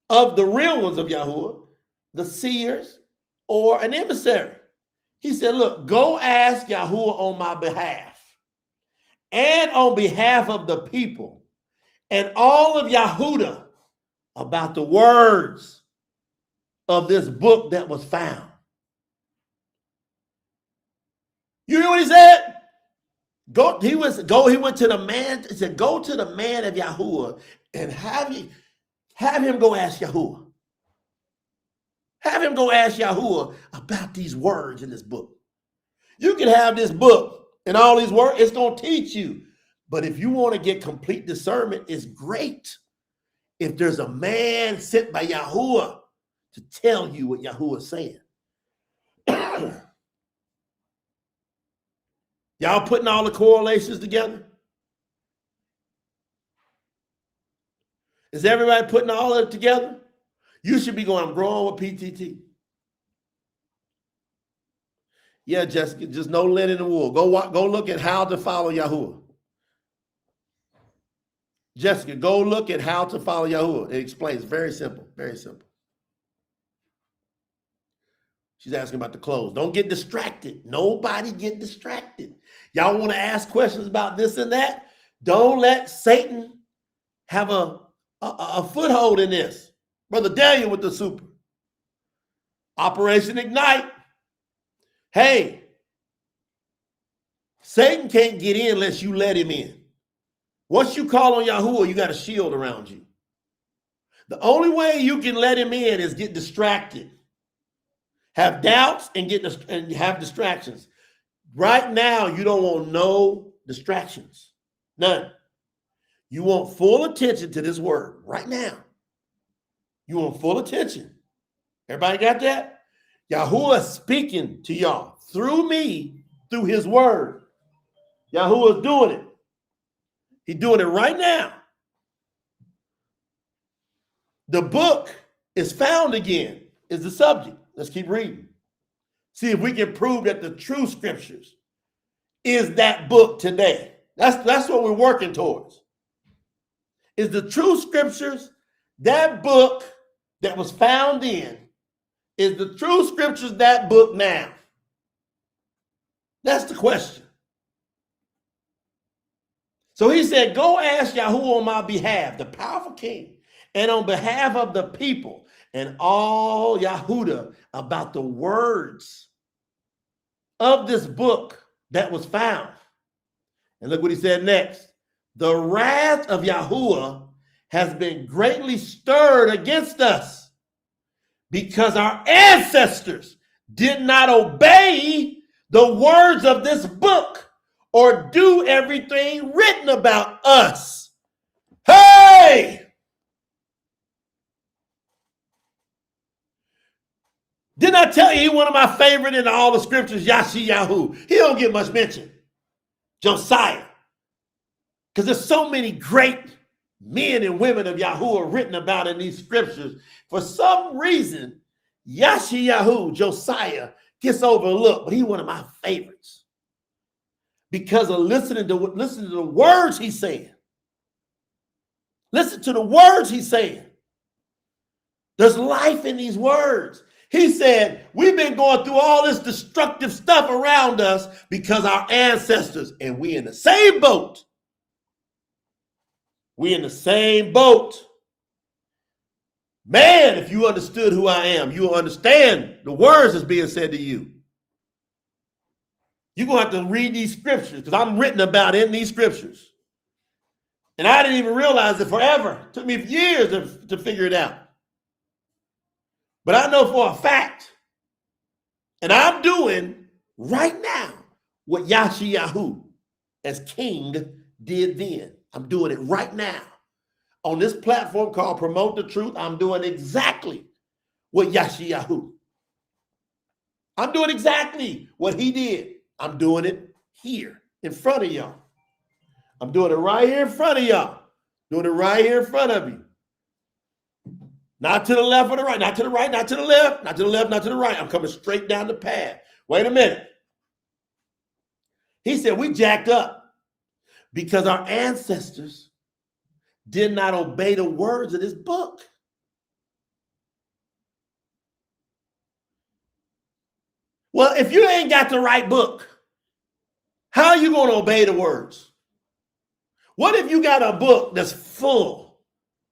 Of the real ones of Yahuwah, the seers, or an emissary. He said, look, go ask Yahuwah on my behalf and on behalf of the people and all of Yahudah about the words of this book that was found. You hear what he said? He went to the man, he said, go to the man of Yahuwah and have him go ask Yahuwah. Have him go ask Yahuwah about these words in this book. You can have this book and all these words, it's going to teach you. But if you want to get complete discernment, it's great if there's a man sent by Yahuwah to tell you what Yahuwah is saying. Y'all putting all the correlations together? Is everybody putting all of it together? You should be going, I'm growing with PTT. Yeah, Jessica, just no linen and wool. Go look at how to follow Yahuwah. Jessica, go look at how to follow Yahuwah. It explains. Very simple. Very simple. She's asking about the clothes. Don't get distracted. Nobody get distracted. Y'all want to ask questions about this and that? Don't let Satan have a foothold in this. Brother Daniel with the super. Operation Ignite. Hey, Satan can't get in unless you let him in. Once you call on Yahuwah, you got a shield around you. The only way you can let him in is get distracted. Have doubts and have distractions. Right now, you don't want no distractions. None. You want full attention to this word right now. You want full attention. Everybody got that? Yahuwah is speaking to y'all through me, through his word. Yahuwah is doing it. He's doing it right now. The book is found again, is the subject. Let's keep reading. See if we can prove that the Truth Scriptures is that book today. That's what we're working towards. Is the Truth Scriptures that book that was found in? Is the Truth Scriptures that book now? That's the question. So he said, go ask Yahuwah on my behalf, the powerful king, and on behalf of the people and all Yahudah about the words of this book that was found. And look what he said next. The wrath of Yahuwah has been greatly stirred against us because our ancestors did not obey the words of this book or do everything written about us. Hey! Didn't I tell you he one of my favorite in all the scriptures, Yashiyahu? He don't get much mention. Josiah. Because there's so many great men and women of Yahuwah written about in these scriptures. For some reason, Yashiyahu, Josiah, gets overlooked, but he's one of my favorites. Because of listening to the words he's saying. Listen to the words he's saying. There's life in these words. He said, we've been going through all this destructive stuff around us because our ancestors, and we in the same boat. We in the same boat. Man, if you understood who I am, you'll understand the words that's being said to you. You're going to have to read these scriptures because I'm written about in these scriptures. And I didn't even realize it forever. It took me years to figure it out. But I know for a fact, and I'm doing right now what Yashiyahu as king did then. I'm doing it right now. On this platform called Promote the Truth, I'm doing exactly what Yashiyahu. I'm doing exactly what he did. I'm doing it here in front of y'all. I'm doing it right here in front of y'all. Doing it right here in front of you. Not to the left or the right, not to the right, not to the left, not to the left, not to the right. I'm coming straight down the path. Wait a minute. He said we jacked up because our ancestors did not obey the words of this book. Well, if you ain't got the right book, how are you going to obey the words? What if you got a book that's full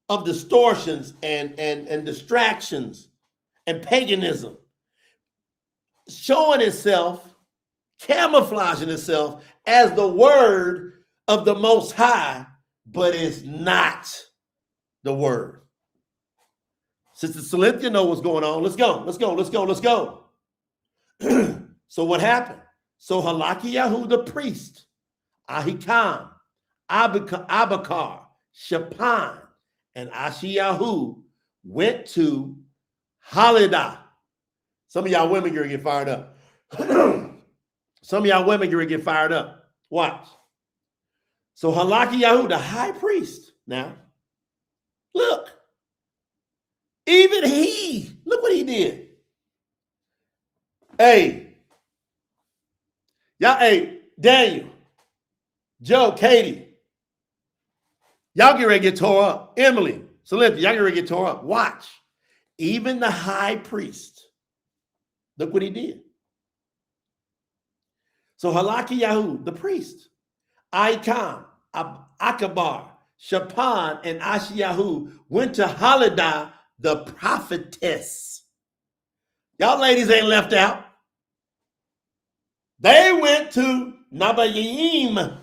of distortions and distractions and paganism, showing itself, camouflaging itself as the word of the Most High, but it's not the word? Sister Cynthia know what's going on. Let's go, let's go, let's go, let's go. So what happened? So Halakiyahu the priest, Ahikam, Abakar, Shapan, and Ashiyahu went to Halidah. Some of y'all women are going to get fired up. Some of y'all women are going to get fired up. Watch. So Halakiyahu, the high priest, now, look. Even he, look what he did. Hey, y'all, hey, Daniel, Joe, Katie, y'all get ready to get tore up. Emily, Cynthia, y'all get ready to get tore up. Watch. Even the high priest, look what he did. So Halakiyahu, the priest, Aikam, Akabar, Shaphan, and Ashiyahu went to Haladah, the prophetess. Y'all ladies ain't left out. They went to Nabayim.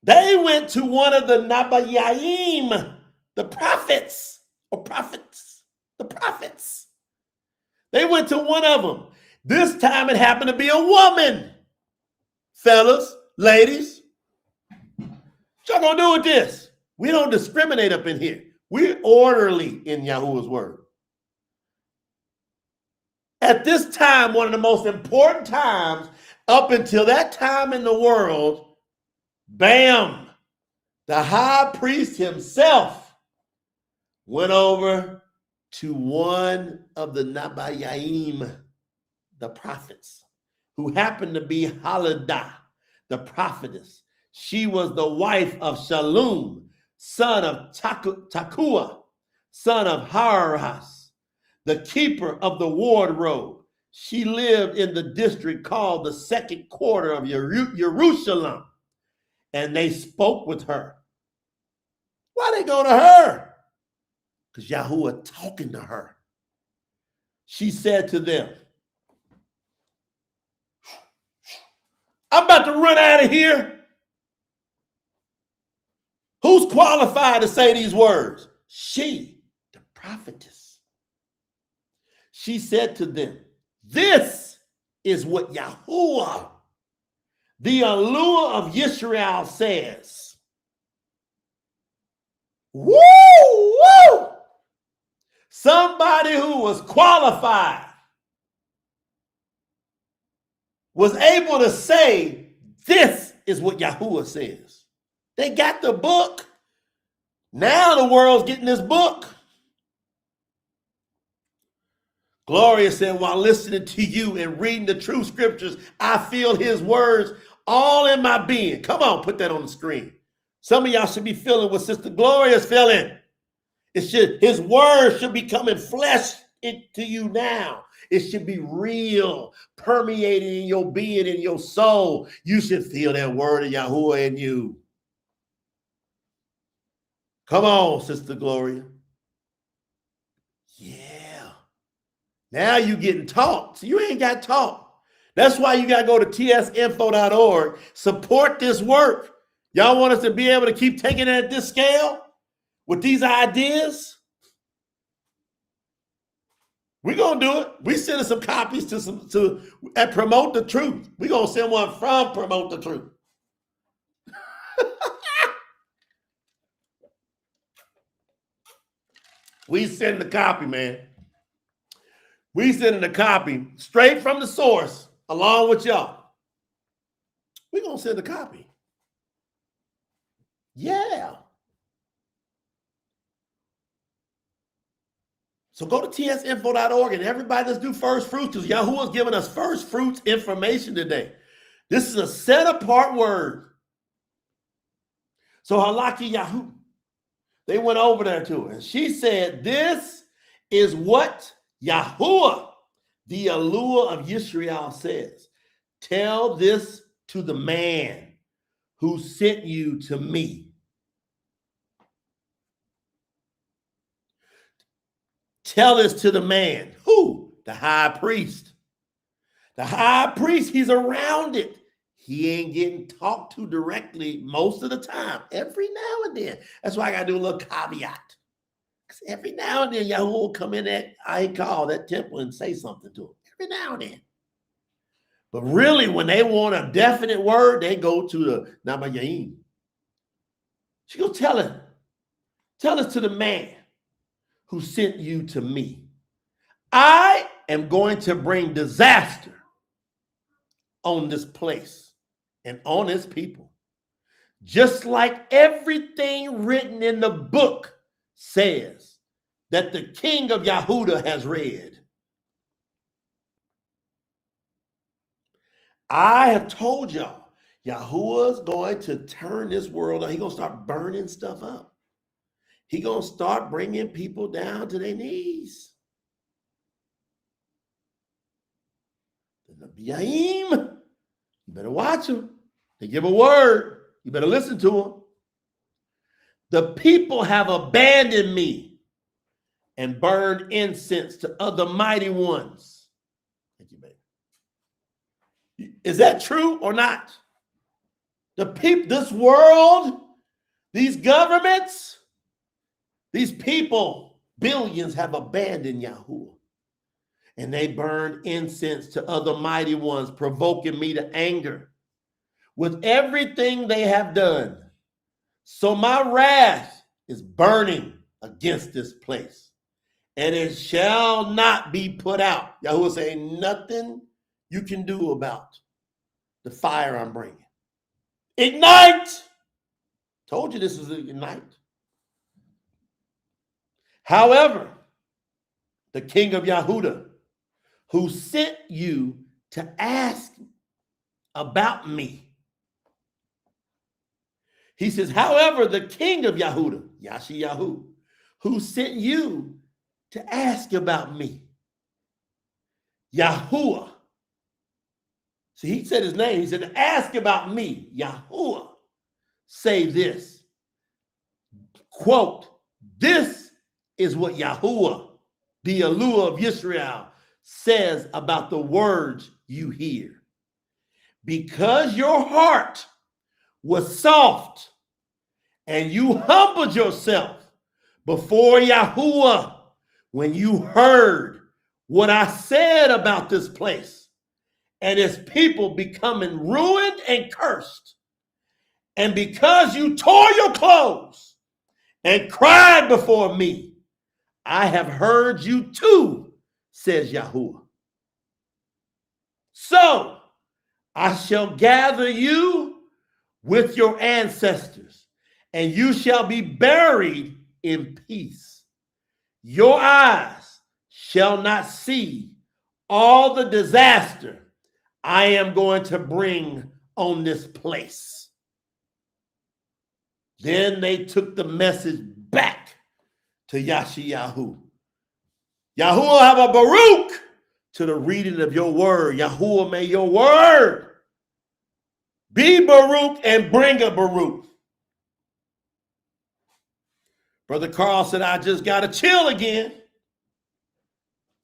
They went to one of the Nabayim, the prophets, or prophets, the prophets. They went to one of them. This time it happened to be a woman. Fellas, ladies, what y'all gonna do with this? We don't discriminate up in here. We're orderly in Yahuwah's word. At this time, one of the most important times up until that time in the world, bam, the high priest himself went over to one of the Nabayim, the prophets, who happened to be Haladah, the prophetess. She was the wife of Shalom, son of Takua, son of Harhas, the keeper of the wardrobe. She lived in the district called the second quarter of Jerusalem, and they spoke with her. Why they go to her? Because Yahuwah talking to her. She said to them, I'm about to run out of here. Who's qualified to say these words? She, the prophetess. She said to them, this is what Yahuwah, the allure of Yisrael, says. Woo, woo! Somebody who was qualified was able to say, this is what Yahuwah says. They got the book. Now the world's getting this book. Gloria said, while listening to you and reading the true scriptures, I feel his words all in my being. Come on, put that on the screen. Some of y'all should be feeling what Sister Gloria's feeling. His word should be coming flesh into you now. It should be real, permeating in your being, in your soul. You should feel that word of Yahuwah in you. Come on, Sister Gloria. Yeah. Now you getting taught. So you ain't got taught. That's why you got to go to tsinfo.org. Support this work. Y'all want us to be able to keep taking it at this scale with these ideas? We're going to do it. We sending some copies to promote the truth. We're going to send one from Promote the Truth. We send the copy, man. We sending the copy straight from the source along with y'all. We're going to send a copy. Yeah. So go to tsinfo.org and everybody let's do first fruits, because Yahuwah's giving us first fruits information today. This is a set apart word. So Halaki Yahu, they went over there to her and she said, this is what Yahuwah, the allure of Yisrael, says. Tell this to the man who sent you to me. Tell this to the man. Who? The high priest. The high priest, he's around it. He ain't getting talked to directly most of the time. Every now and then. That's why I got to do a little caveat. Because every now and then, Yahuwah will come in that temple and say something to him. Every now and then. But really, when they want a definite word, they go to the Nabayim. She goes, tell him. Tell this to the man who sent you to me. I am going to bring disaster on this place and on its people. Just like everything written in the book says that the king of Yahudah has read. I have told y'all, Yahuwah's going to turn this world on. He's going to start burning stuff up. He's going to start bringing people down to their knees. The Nabiyaim, you better watch them. They give a word. You better listen to them. The people have abandoned me and burned incense to other mighty ones. Thank you, baby. Is that true or not? The people, this world, these governments, these people, billions have abandoned Yahuwah. And they burned incense to other mighty ones, provoking me to anger with everything they have done. So my wrath is burning against this place, and it shall not be put out. Yahuwah saying nothing you can do about the fire I'm bringing. Ignite! Told you this is an ignite. However, the king of Yahudah, who sent you to ask about me. He says, however, the king of Yahudah, Yashiyahu, who sent you to ask about me. Yahuwah. See, he said his name. He said, ask about me. Yahuwah. Say this. Quote, this is what Yahuwah, the Eluah of Israel, says about the words you hear. Because your heart was soft and you humbled yourself before Yahuwah when you heard what I said about this place and its people becoming ruined and cursed, and because you tore your clothes and cried before me, I have heard you too, says Yahuwah. So I shall gather you with your ancestors, and you shall be buried in peace. Your eyes shall not see all the disaster I am going to bring on this place. Then they took the message back to Yashiyahu. Yahuwah have a Baruch to the reading of your word. Yahuwah, may your word be Baruch and bring a Baruch. Brother Carl said, I just got to chill again.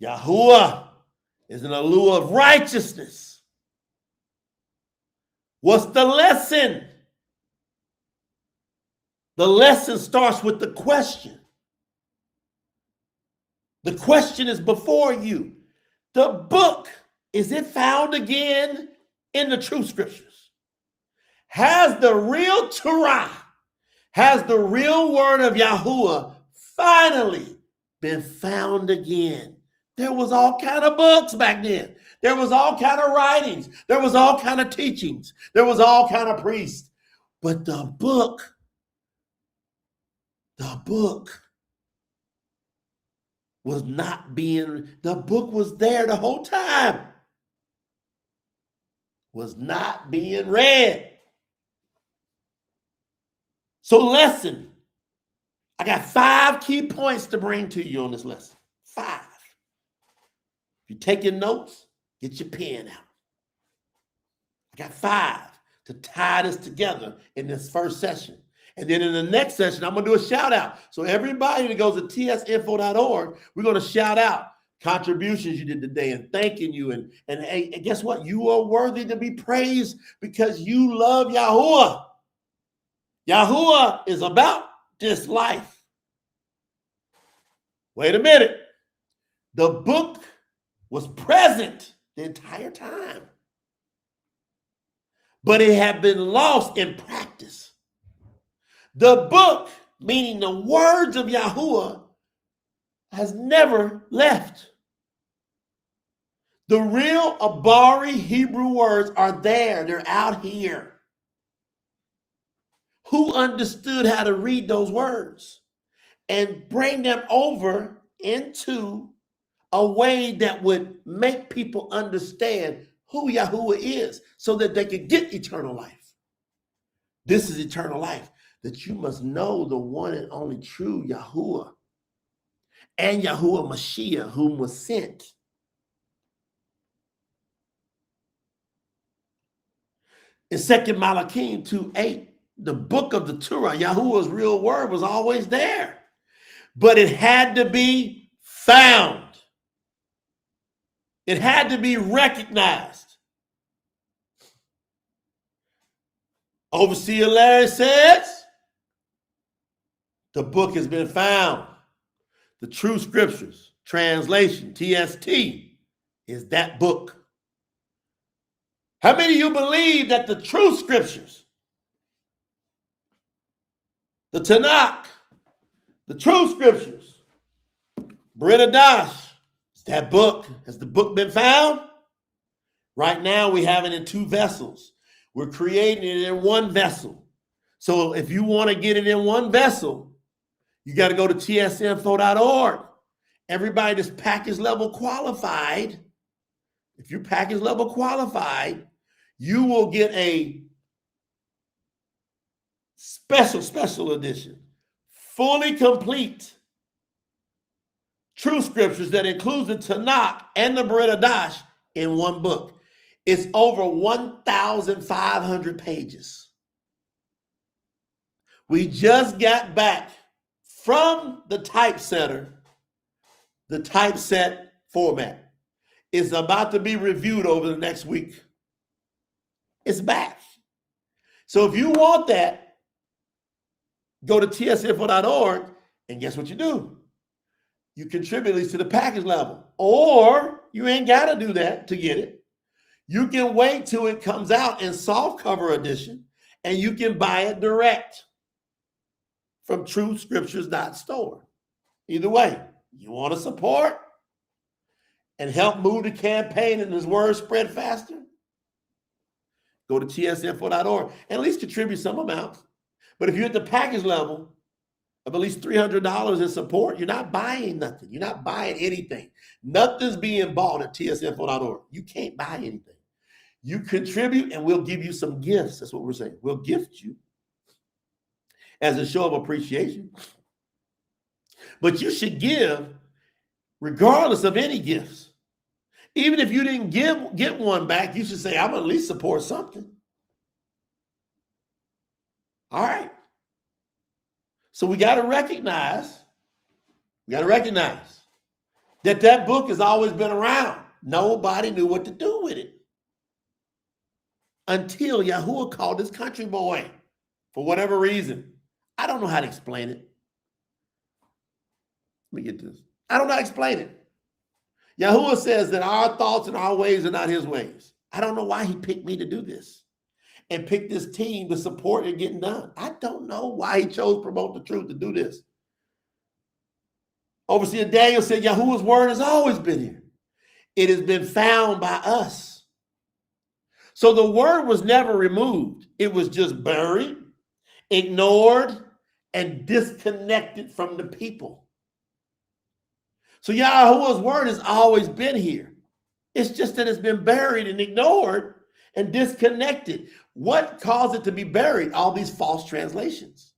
Yahuwah is an allure of righteousness. What's the lesson? The lesson starts with the question. The question is before you. The book, is it found again in the Truth Scriptures? Has the real Torah, has the real word of Yahuwah finally been found again? There was all kind of books back then. There was all kind of writings. There was all kind of teachings. There was all kind of priests. But the book was not being, the book was there the whole time. Was not being read. So lesson, I got 5 key points to bring to you on this lesson. 5. If you're taking notes, get your pen out. I got 5 to tie this together in this first session. And then in the next session, I'm going to do a shout out. So everybody that goes to tsinfo.org, we're going to shout out contributions you did today and thanking you. And hey, and guess what? You are worthy to be praised because you love Yahuwah. Yahuwah is about this life. Wait a minute. The book was present the entire time, but it had been lost in practice. The book, meaning the words of Yahuwah, has never left. The real Abari Hebrew words are there. They're out here. Who understood how to read those words and bring them over into a way that would make people understand who Yahuwah is so that they could get eternal life? This is eternal life, that you must know the one and only true Yahuwah and Yahuwah Mashiach, whom was sent. In 2 Malachi 2:8, the book of the Torah, Yahuwah's real word, was always there. But it had to be found. It had to be recognized. Overseer Larry says, the book has been found. The Truth Scriptures, translation, TST, is that book. How many of you believe that the Truth Scriptures, the Tanakh, the Truth Scriptures, Bariyt Hadash, is that book? Has the book been found? Right now we have it in 2 vessels. We're creating it in 1 vessel. So if you want to get it in 1 vessel, you got to go to tsinfo.org. Everybody that's package level qualified, if you're package level qualified, you will get a special edition, fully complete Truth Scriptures that includes the Tanakh and the Bariyt Hadash in 1 book. It's over 1,500 pages. We just got back from the typesetter, the typeset format. It's about to be reviewed over the next week. It's back. So if you want that, go to tsinfo.org, and guess what you do? You contribute at least to the package level. Or you ain't got to do that to get it. You can wait till it comes out in softcover edition, and you can buy it direct from TruthScriptures.Store. Either way, you want to support and help move the campaign and his word spread faster? Go to tsinfo.org and at least contribute some amount. But if you're at the package level of at least $300 in support, you're not buying nothing. You're not buying anything. Nothing's being bought at tsinfo.org. You can't buy anything. You contribute and we'll give you some gifts. That's what we're saying. We'll gift you as a show of appreciation. But you should give regardless of any gifts. Even if you didn't get one back, you should say, I'm at least support something. All right. So we got to recognize that book has always been around. Nobody knew what to do with it until Yahuwah called this country boy for whatever reason. I don't know how to explain it. Let me get this. I don't know how to explain it. Yahuwah says that our thoughts and our ways are not his ways. I don't know why he picked me to do this and picked this team to support it getting done. I don't know why he chose Promote the Truth to do this. Overseer Daniel said Yahuwah's word has always been here. It has been found by us. So the word was never removed. It was just buried, ignored, and disconnected from the people. So Yahuwah's word has always been here. It's just that it's been buried and ignored and disconnected. What caused it to be buried? All these false translations.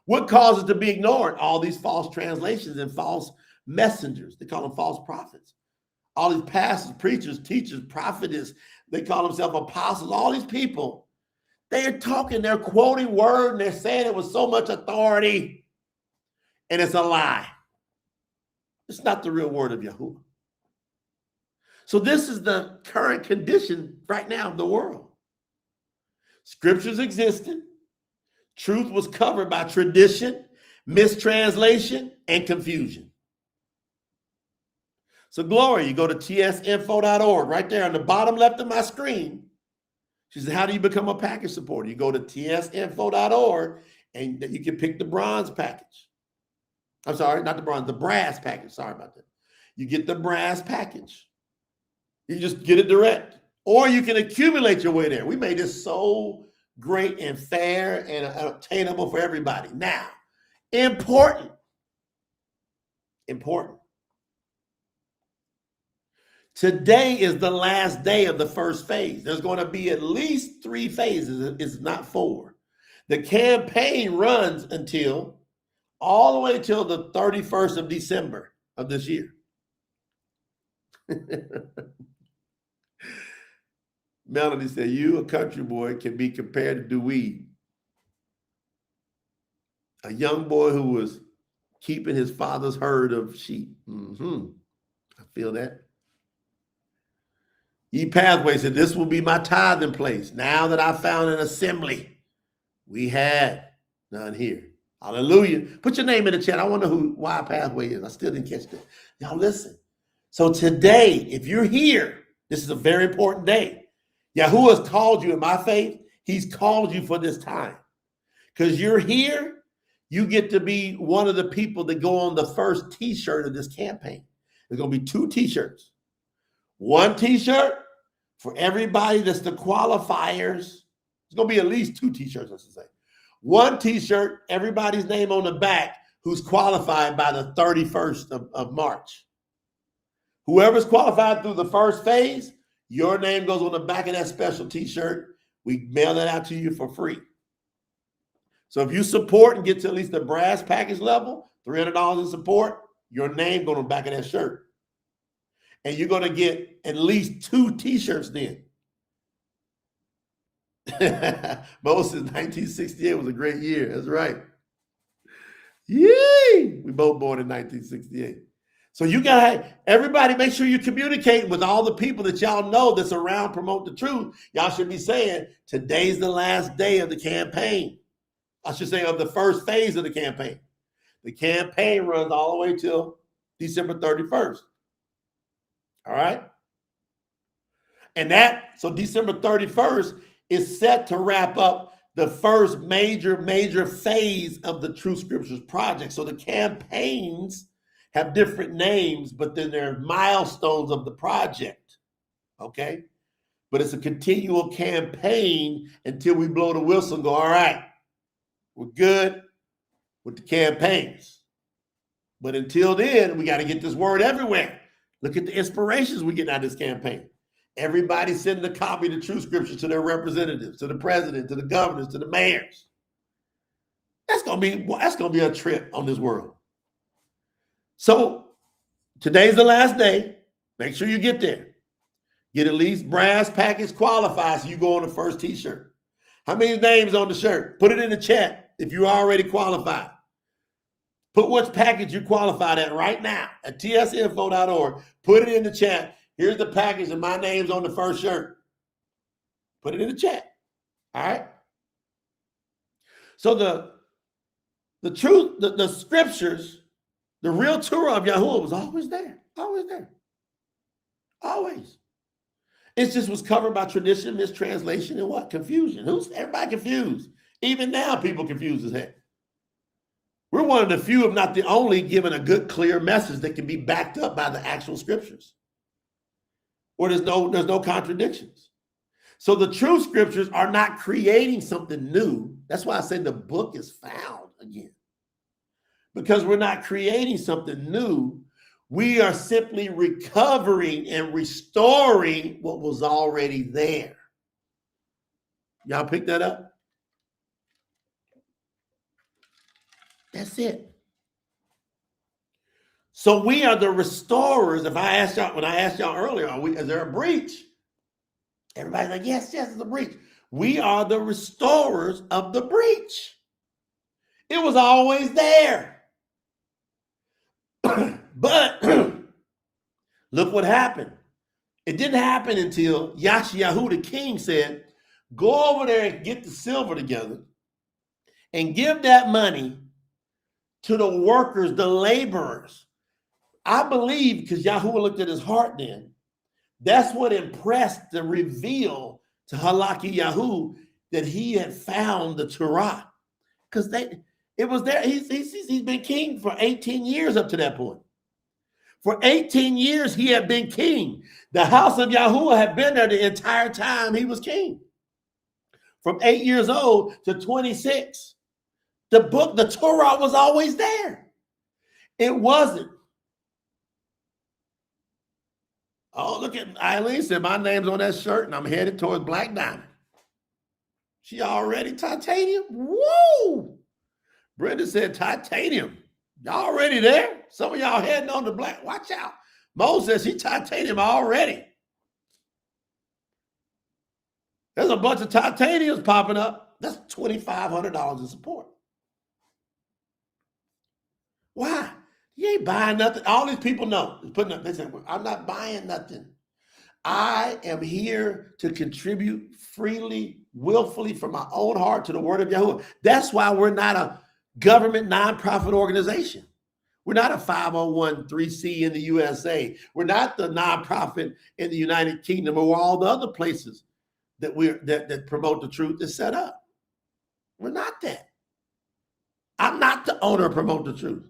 What caused it to be ignored? All these false translations and false messengers. They call them false prophets. All these pastors, preachers, teachers, prophetess, they call themselves apostles. All these people, they are talking, they're quoting word, and they're saying it with so much authority, and it's a lie. It's not the real word of Yahuwah. So this is the current condition right now of the world. Scriptures existed. Truth was covered by tradition, mistranslation, and confusion. So Gloria, you go to tsinfo.org right there on the bottom left of my screen. She said, how do you become a package supporter? You go to tsinfo.org and you can pick the bronze package. I'm sorry, not the bronze, the brass package. Sorry about that. You get the brass package. You just get it direct. Or you can accumulate your way there. We made this so great and fair and attainable for everybody. Now, important. Today is the last day of the first phase. There's going to be at least 3 phases. It's not 4. The campaign runs until all the way till the 31st of December of this year. Melody said, you, a country boy, can be compared to Dewey, a young boy who was keeping his father's herd of sheep. I feel that. Ye Pathway said, this will be my tithing place. Now that I found an assembly, we had none here. Hallelujah. Put your name in the chat. I wonder who Y Pathway is. I still didn't catch that. Y'all listen. So today, if you're here, this is a very important day. Yahuwah has called you in my faith. He's called you for this time. Because you're here, you get to be one of the people that go on the first t-shirt of this campaign. There's going to be 2 t-shirts. One t-shirt for everybody that's the qualifiers. There's going to be at least 2 t-shirts, I should say. One t-shirt, everybody's name on the back who's qualified by the 31st of March. Whoever's qualified through the first phase, your name goes on the back of that special t-shirt. We mail that out to you for free. So if you support and get to at least the brass package level, $300 in support, your name goes on the back of that shirt. And you're going to get at least 2 t-shirts then. Moses, 1968 was a great year. That's right. Yay! We both born in 1968. So you got everybody, make sure you communicate with all the people that y'all know that's around Promote the Truth. Y'all should be saying, today's the last day of the campaign. I should say of the first phase of the campaign. The campaign runs all the way till December 31st. All right? And so December 31st is set to wrap up the first major phase of the Truth Scriptures project. So the campaigns have different names, but then there are milestones of the project, okay? But it's a continual campaign until we blow the whistle and go, all right, we're good with the campaigns. But until then, we got to get this word everywhere. Look at the inspirations we get out of this campaign. Everybody sending a copy of the Truth Scriptures to their representatives, to the president, to the governors, to the mayors. That's gonna be a trip on this world. So today's the last day. Make sure you get there. Get at least brass package qualified so you go on the first t-shirt. How many names on the shirt? Put it in the chat if you're already qualified. Put which package you're qualified at right now at tsinfo.org. Put it in the chat. Here's the package and my name's on the first shirt. Put it in the chat. All right? So the truth, the scriptures, the real Torah of Yahuwah was always there. Always there. Always. It just was covered by tradition, mistranslation, and what? Confusion. Everybody confused? Even now, people confused as heck. We're one of the few, if not the only, given a good, clear message that can be backed up by the actual scriptures. Where there's no contradictions. So the true scriptures are not creating something new. That's why I say the book is found again. Because we're not creating something new. We are simply recovering and restoring what was already there. Y'all pick that up? That's it. So we are the restorers. When I asked y'all earlier, is there a breach? Everybody's like, yes, it's a breach. We are the restorers of the breach. It was always there. But look what happened. It didn't happen until Yashayahu the king said, go over there and get the silver together and give that money to the workers, the laborers. I believe, because Yahuwah looked at his heart then, that's what impressed the reveal to Halaki Yahu that he had found the Torah. Because it was there. He's been king for 18 years up to that point. For 18 years, he had been king. The house of Yahuwah had been there the entire time he was king. From 8 years old to 26. The Torah was always there. It wasn't. Oh, look at Eileen said, my name's on that shirt and I'm headed towards Black Diamond. She already titanium? Woo! Brenda said titanium. Y'all already there? Some of y'all heading on to Black. Watch out. Mo says she titanium already. There's a bunch of titaniums popping up. That's $2,500 in support. Why? You ain't buying nothing. All these people know. They say, well, I'm not buying nothing. I am here to contribute freely, willfully from my own heart to the word of Yahweh. That's why we're not a government nonprofit organization. We're not a 501(c) in the USA. We're not the nonprofit in the United Kingdom or all the other places that promote the truth is set up. We're not that. I'm not the owner of Promote the Truth.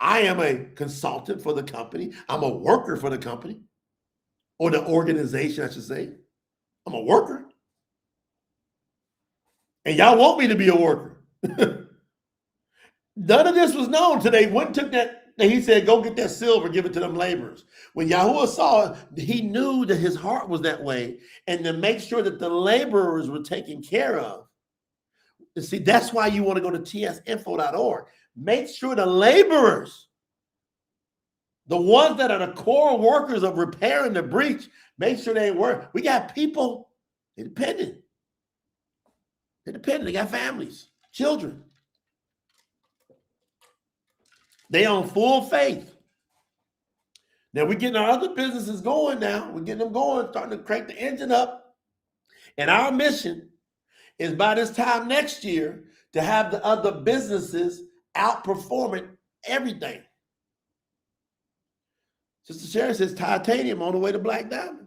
I am a consultant for the company. I'm a worker for the company, or the organization, I should say. I'm a worker. And y'all want me to be a worker. None of this was known till they went and took that. He said, go get that silver, give it to them laborers. When Yahuwah saw it, he knew that his heart was that way, and to make sure that the laborers were taken care of. And see, that's why you want to go to tsinfo.org. Make sure the laborers, the ones that are the core workers of repairing the breach, make sure they work. We got people, they're dependent. They're dependent. They got families, children. They on full faith. Now we're getting our other businesses going now. We're getting them going, starting to crank the engine up. And our mission is by this time next year to have the other businesses outperforming everything. Sister Sherry says titanium on the way to black diamond.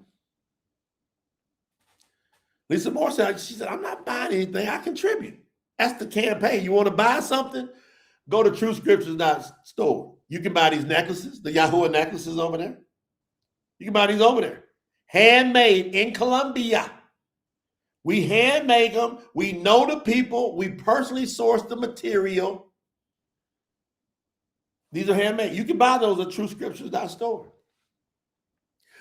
Lisa Moore said, she said, I'm not buying anything. I contribute. That's the campaign. You want to buy something? Go to TruthScriptures.Store. You can buy these necklaces, the Yahuwah necklaces over there. You can buy these over there. Handmade in Colombia. We hand make them. We know the people. We personally source the material. These are handmade. You can buy those at TruthScriptures.Store.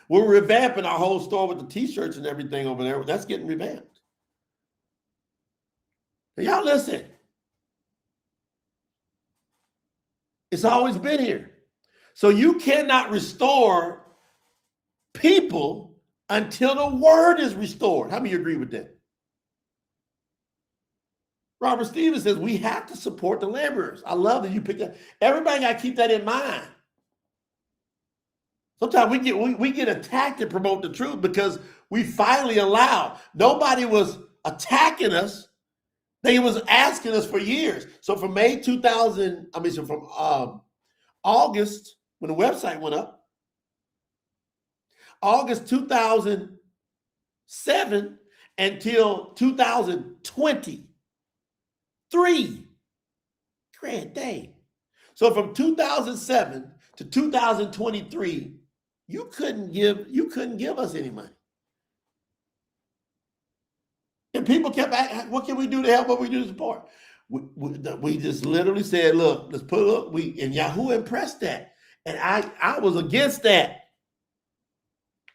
We're revamping our whole store with the t-shirts and everything over there. That's getting revamped. Now, y'all listen. It's always been here. So you cannot restore people until the word is restored. How many agree with that? Robert Stevens says we have to support the laborers. I love that you picked that. Everybody got to keep that in mind. Sometimes we get attacked to promote the truth because we finally allowed. Nobody was attacking us. They was asking us for years. So from from August, when the website went up, August 2007 until 2023, grand day. So from 2007 to 2023, you couldn't give us any money. And people kept asking, what can we do to help? What we do to support? We just literally said, look, let's put up. And Yahoo impressed that. And I was against that.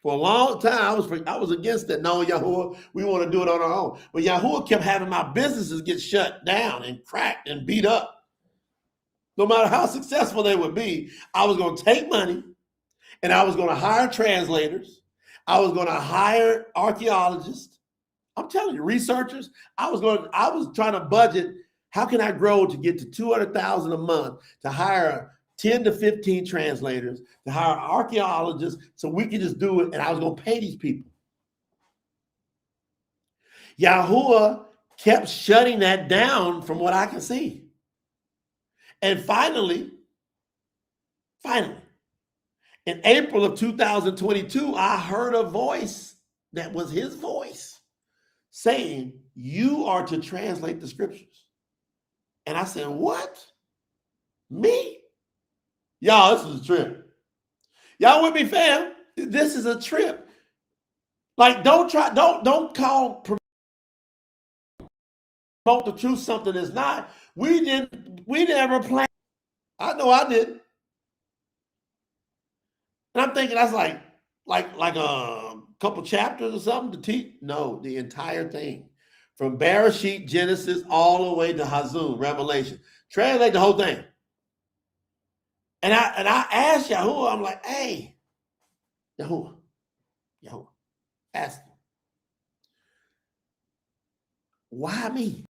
For a long time, I was against that. No, Yahuwah, we want to do it on our own. But Yahuwah kept having my businesses get shut down and cracked and beat up. No matter how successful they would be, I was going to take money and I was going to hire translators. I was going to hire archaeologists. I'm telling you, researchers. I was trying to budget. How can I grow to get to $200,000 a month to hire 10 to 15 translators, to hire archaeologists, so we could just do it, and I was going to pay these people. Yahuwah kept shutting that down from what I can see. And finally, in April of 2022, I heard a voice that was his voice saying, you are to translate the scriptures. And I said, what? Me? Y'all, this is a trip. Y'all with me, fam? This is a trip. Like, don't call promote the truth something that's not. We never planned. I know I didn't. And I'm thinking that's like a couple chapters or something to teach. No, the entire thing. From Bereshit, Genesis, all the way to Hazum, Revelation. Translate the whole thing. And I asked Yahuwah, I'm like, hey, Yahuwah, ask him. Why me?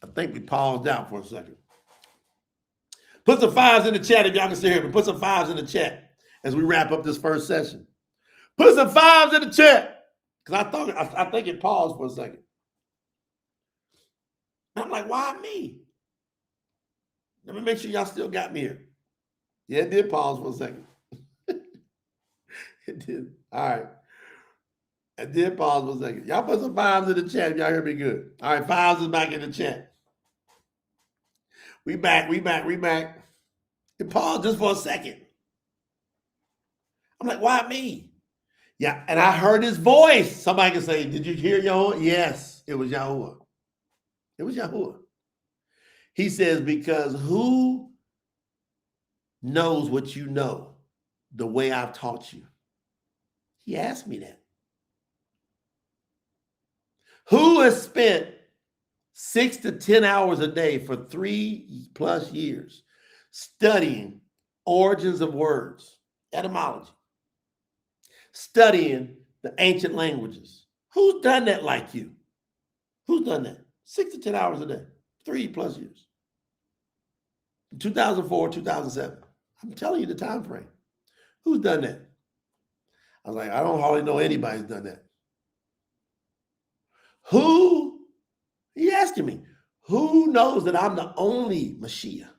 I think we paused out for a second. Put some fives in the chat if y'all can still hear me. Put some fives in the chat as we wrap up this first session. Put some fives in the chat. Because I think it paused for a second. I'm like, why me? Let me make sure y'all still got me here. Yeah, it did pause for a second. It did. All right. It did pause for a second. Y'all put some fives in the chat if y'all hear me good. All right, fives is back in the chat. We back. It paused just for a second. I'm like, why me? Yeah, and I heard his voice. Somebody can say, did you hear Yahweh? Yes, it was Yahweh. It was Yahweh. He says, because who knows what you know the way I've taught you? He asked me that. Who has spent 6 to 10 hours a day for 3+ years studying origins of words, etymology, studying the ancient languages? Who's done that like you? Who's done that? 6 to 10 hours a day, 3+ years. 2004, 2007. I'm telling you the time frame. Who's done that? I was like, I don't hardly know anybody's done that. Who? He asking me, who knows that I'm the only Mashiach?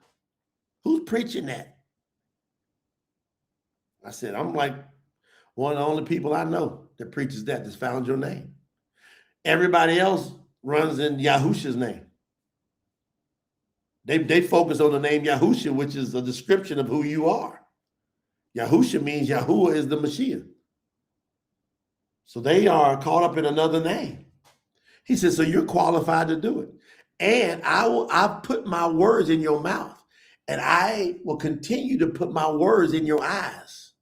Who's preaching that? I said, I'm like one of the only people I know that preaches that's found your name. Everybody else runs in Yahusha's name. They focus on the name Yahusha, which is a description of who you are. Yahusha means Yahuwah is the Mashiach. So they are caught up in another name. He said, so you're qualified to do it. And I've put my words in your mouth, and I will continue to put my words in your eyes.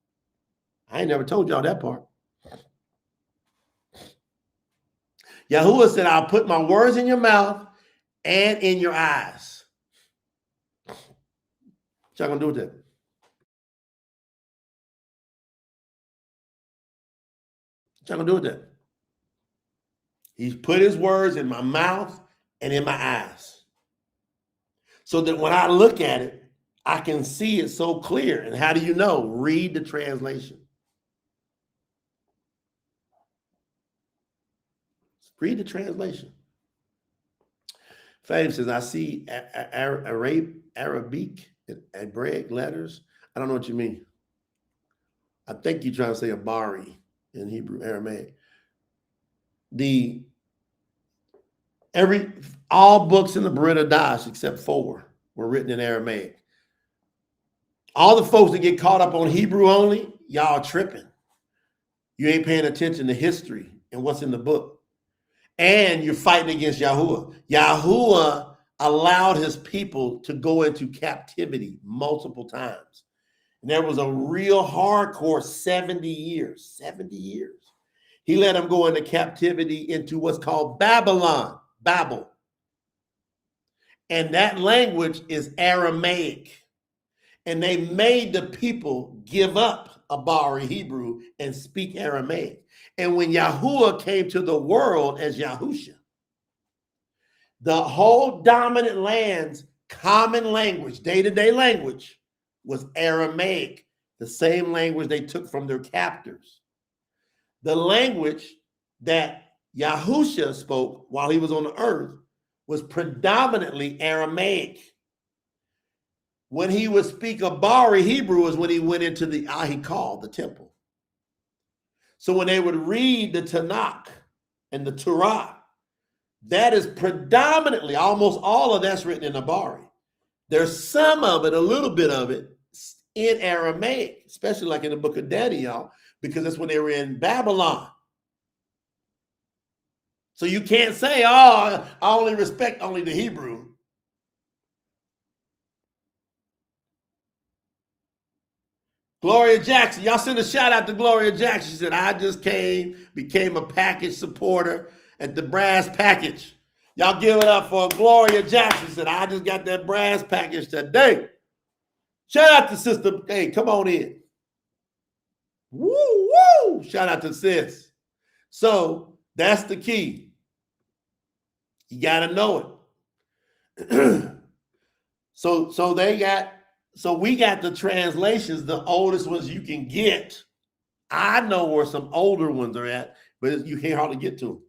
I ain't never told y'all that part. Yahuwah said, I'll put my words in your mouth and in your eyes. What y'all gonna do with that? What y'all gonna do with that? He's put his words in my mouth and in my eyes, so that when I look at it, I can see it so clear. And how do you know? Read the translation. Read the translation. Fave says, I see Arabic, Hebraic letters. I don't know what you mean. I think you're trying to say Abari in Hebrew, Aramaic. All books in the Bariyt Hadash except 4 were written in Aramaic. All the folks that get caught up on Hebrew only, y'all tripping. You ain't paying attention to history and what's in the book. And you're fighting against Yahuwah. Yahuwah allowed his people to go into captivity multiple times. And there was a real hardcore 70 years. 70 years. He let them go into captivity into what's called Babylon, Babel. And that language is Aramaic. And they made the people give up Abari Hebrew and speak Aramaic. And when Yahuwah came to the world as Yahusha, the whole dominant land's common language, day-to-day language, was Aramaic, the same language they took from their captors. The language that Yahusha spoke while he was on the earth was predominantly Aramaic. When he would speak Abari Hebrew is when he went into the Ahikal, the temple. So when they would read the Tanakh and the Torah, that is predominantly, almost all of that's written in Abari. There's some of it, a little bit of it, in Aramaic, especially like in the book of Daniel, because that's when they were in Babylon. So you can't say, oh, I only respect only the Hebrew. Gloria Jackson, y'all send a shout out to Gloria Jackson. She said, I just became a package supporter at the brass package. Y'all give it up for Gloria Jackson. She said, I just got that brass package today. Shout out to Sister. Hey, come on in. Woo, woo. Shout out to sis. So that's the key. You got to know it. So we got the translations, the oldest ones you can get. I know where some older ones are at, but you can't hardly get to them.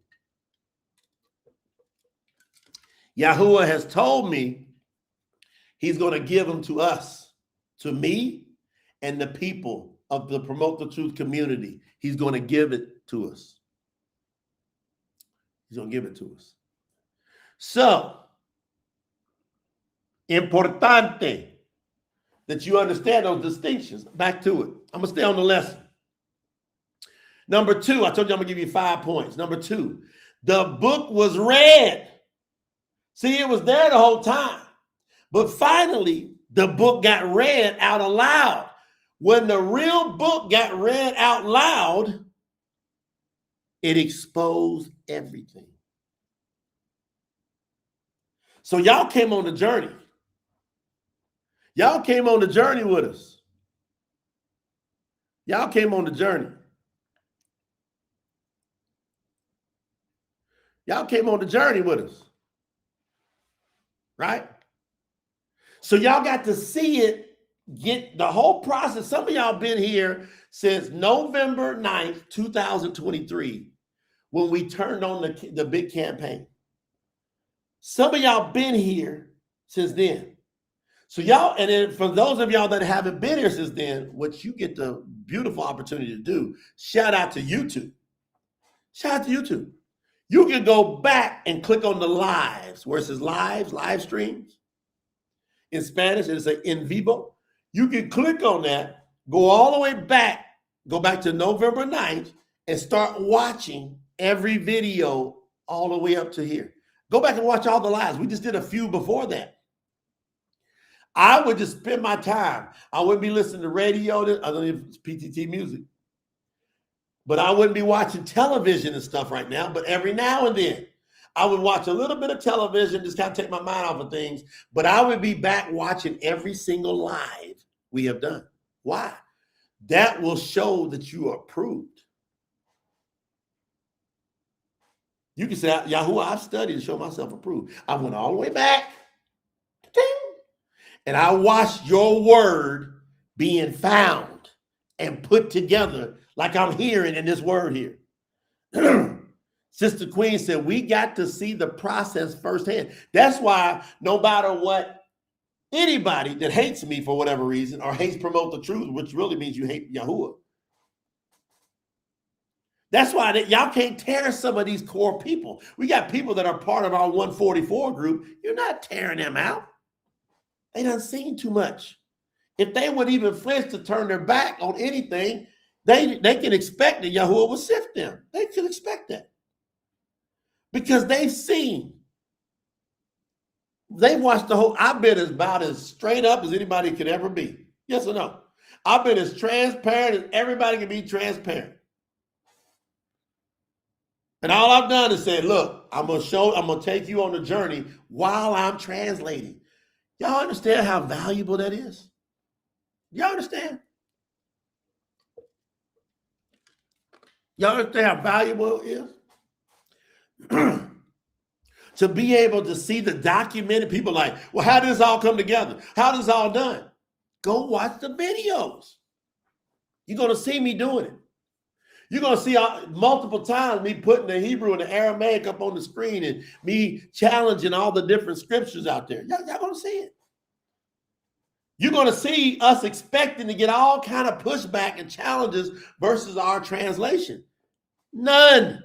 Yahuwah has told me he's going to give them to us, to me and the people of the Promote the Truth community. He's going to give it to us. He's going to give it to us. So, importante that you understand those distinctions. Back to it. I'm going to stay on the lesson. Number 2, I told you I'm going to give you 5 points. Number 2, the book was read. See, it was there the whole time. But finally, the book got read out aloud. When the real book got read out loud, it exposed everything. So y'all came on the journey. Y'all came on the journey with us. Y'all came on the journey. Y'all came on the journey with us. Right? So y'all got to see it, get the whole process. Some of y'all been here since November 9th, 2023, when we turned on the big campaign. Some of y'all been here since then. So y'all, and then for those of y'all that haven't been here since then, what you get the beautiful opportunity to do, shout out to YouTube. Shout out to YouTube. You can go back and click on the lives, where it says lives, live streams. In Spanish, it'll say en vivo. You can click on that, go all the way back, go back to November 9th, and start watching every video all the way up to here. Go back and watch all the lives. We just did a few before that. I would just spend my time. I wouldn't be listening to radio. I don't even PTT music. But I wouldn't be watching television and stuff right now. But every now and then, I would watch a little bit of television, just kind of take my mind off of things. But I would be back watching every single live we have done. Why? That will show that you are approved. You can say, Yahuwah, I've studied to show myself approved. I went all the way back. And I watched your word being found and put together like I'm hearing in this word here. Sister Queen said, we got to see the process firsthand. That's why no matter what, anybody that hates me for whatever reason or hates Promote the Truth, which really means you hate Yahuwah. That's why y'all can't tear some of these core people. We got people that are part of our 144 group. You're not tearing them out. They done seen too much. If they would even flinch to turn their back on anything, they can expect that Yahuwah will sift them. They can expect that. Because they've seen. They watched the whole, I've been about as straight up as anybody could ever be. Yes or no? I've been as transparent as everybody can be transparent. And all I've done is said, look, I'm going to take you on the journey while I'm translating. Y'all understand how valuable that is? Y'all understand? Y'all understand how valuable it is? To be able to see the documented people like, well, how did this all come together? How is this all done? Go watch the videos. You're going to see me doing it. You're going to see multiple times me putting the Hebrew and the Aramaic up on the screen and me challenging all the different scriptures out there. Y'all going to see it. You're going to see us expecting to get all kind of pushback and challenges versus our translation. None.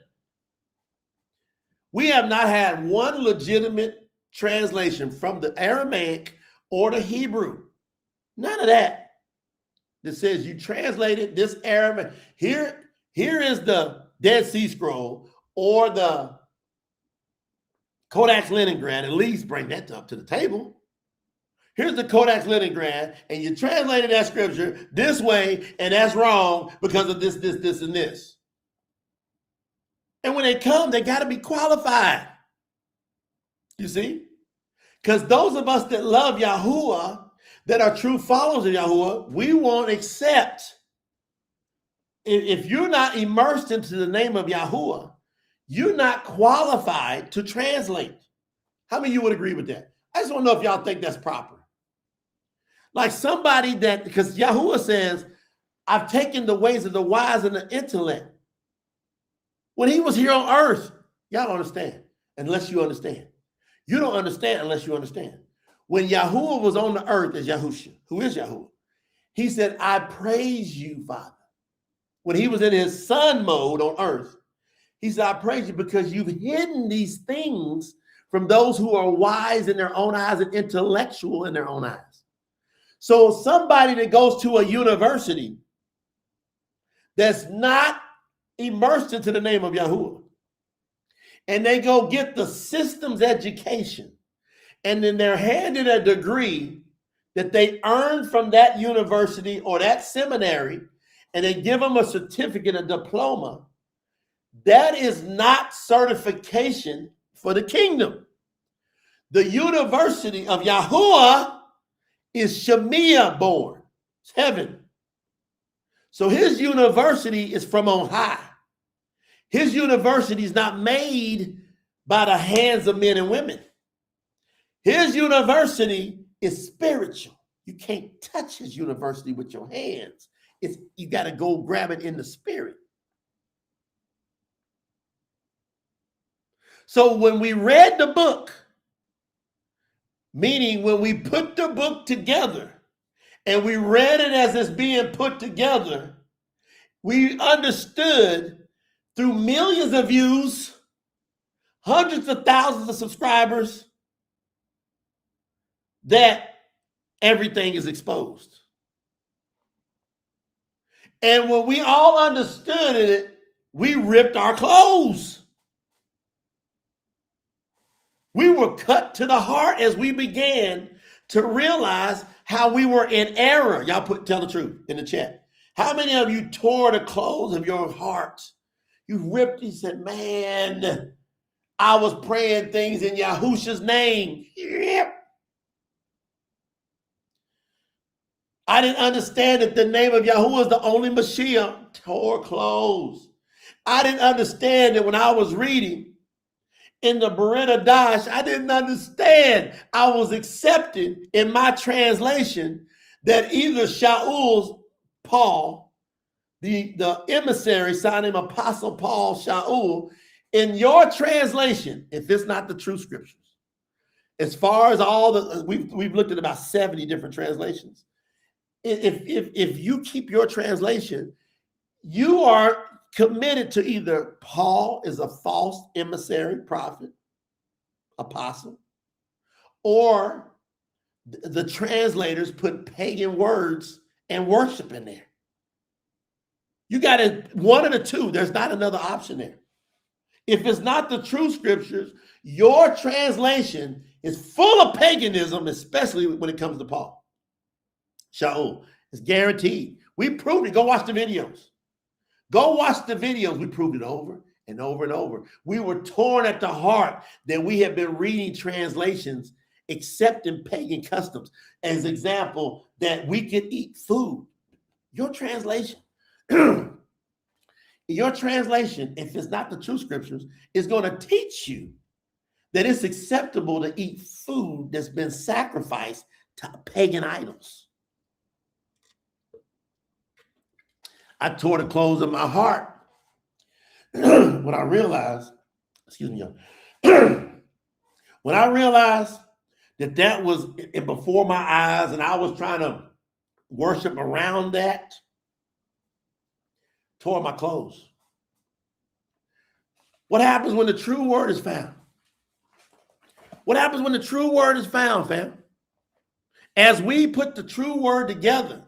We have not had one legitimate translation from the Aramaic or the Hebrew. None of that. That says you translated this Aramaic. Here is the Dead Sea Scroll or the Codex Leningrad. At least bring that up to the table. Here's the Codex Leningrad, and you translated that scripture this way, and that's wrong because of this, and this. And when they come, they got to be qualified. You see? Because those of us that love Yahuwah, that are true followers of Yahuwah, we won't accept if you're not immersed into the name of Yahuwah, you're not qualified to translate. How many of you would agree with that? I just want to know if y'all think that's proper. Like somebody that, because Yahuwah says, I've taken the ways of the wise and the intellect. When he was here on earth, y'all don't understand unless you understand. You don't understand unless you understand. When Yahuwah was on the earth as Yahusha, who is Yahuwah, he said, I praise you, Father. When he was in his son mode on earth, he said, I praise you because you've hidden these things from those who are wise in their own eyes and intellectual in their own eyes. So somebody that goes to a university that's not immersed into the name of Yahuwah, and they go get the systems education, and then they're handed a degree that they earned from that university or that seminary, and they give them a certificate, a diploma, that is not certification for the kingdom. The university of Yahuwah is Shemiah born. It's heaven. So his university is from on high. His university is not made by the hands of men and women. His university is spiritual. You can't touch his university with your hands. You got to go grab it in the spirit. So when we read the book, meaning when we put the book together and we read it as it's being put together, we understood through millions of views, hundreds of thousands of subscribers, that everything is exposed. And when we all understood it, we ripped our clothes. We were cut to the heart as we began to realize how we were in error. Y'all tell the truth in the chat. How many of you tore the clothes of your heart? You ripped, you said, man, I was praying things in Yahusha's name. Yep. I didn't understand that the name of Yahuwah is the only Mashiach. Tore clothes. I didn't understand that when I was reading in the Bariyt Hadash, I didn't understand. I was accepted in my translation that either Shaul's Paul, the emissary, signed him Apostle Paul Shaul, in your translation, if it's not the Truth Scriptures, as far as all the, we've looked at about 70 different translations. If you keep your translation, you are committed to either Paul is a false emissary, prophet, apostle, or the translators put pagan words and worship in there. You got one of the two. There's not another option there. If it's not the True Scriptures, your translation is full of paganism, especially when it comes to Paul. Shaul, it's guaranteed. We proved it. Go watch the videos. Go watch the videos. We proved it over and over and over. We were torn at the heart that we have been reading translations accepting pagan customs. As example, that we could eat food. Your translation, if it's not the True Scriptures, is going to teach you that it's acceptable to eat food that's been sacrificed to pagan idols. I tore the clothes of my heart when I realized, excuse me, when I realized that was before my eyes and I was trying to worship around that, tore my clothes. What happens when the true word is found? What happens when the true word is found, fam? As we put the true word together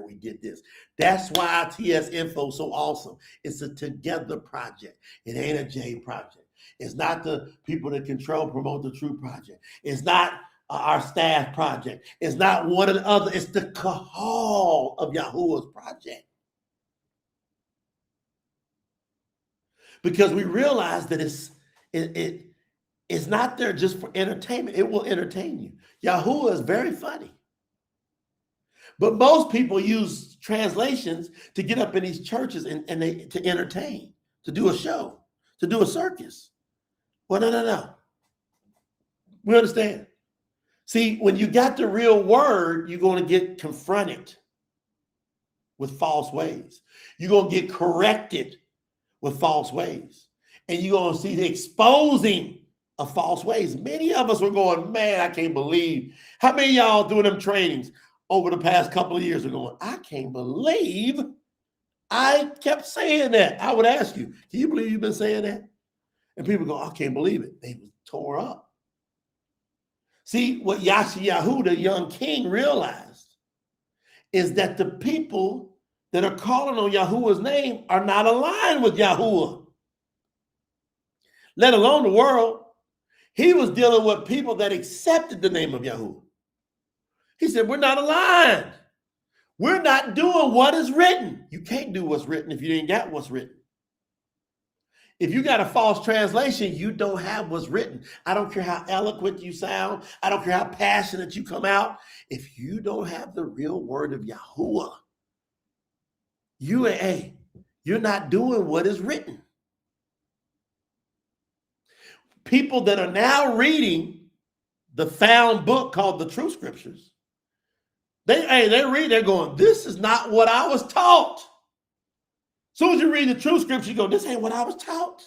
we did this. That's why TS Info is so awesome. It's a together project. It ain't a J project. It's not the people that promote the true project. It's not our staff project. It's not one or the other. It's the Kahal of Yahuwah's project. Because we realize that it's not there just for entertainment. It will entertain you. Yahuwah is very funny. But most people use translations to get up in these churches and they to entertain, to do a show, to do a circus. Well, no. We understand. See, when you got the real word, you're going to get confronted with false ways. You're going to get corrected with false ways. And you're going to see the exposing of false ways. Many of us were going, man, I can't believe. How many of y'all doing them trainings over the past couple of years are going, I can't believe I kept saying that. I would ask you, can you believe you've been saying that? And people go, I can't believe it. They were tore up. See, what Yashayahu, the young king, realized is that the people that are calling on Yahuwah's name are not aligned with Yahuwah, let alone the world. He was dealing with people that accepted the name of Yahuwah. He said, we're not aligned. We're not doing what is written. You can't do what's written if you ain't got what's written. If you got a false translation, you don't have what's written. I don't care how eloquent you sound. I don't care how passionate you come out. If you don't have the real word of Yahuwah, you're not doing what is written. People that are now reading the found book called the Truth Scriptures, they read, they're going, this is not what I was taught. As soon as you read the Truth Scripture, you go, this ain't what I was taught.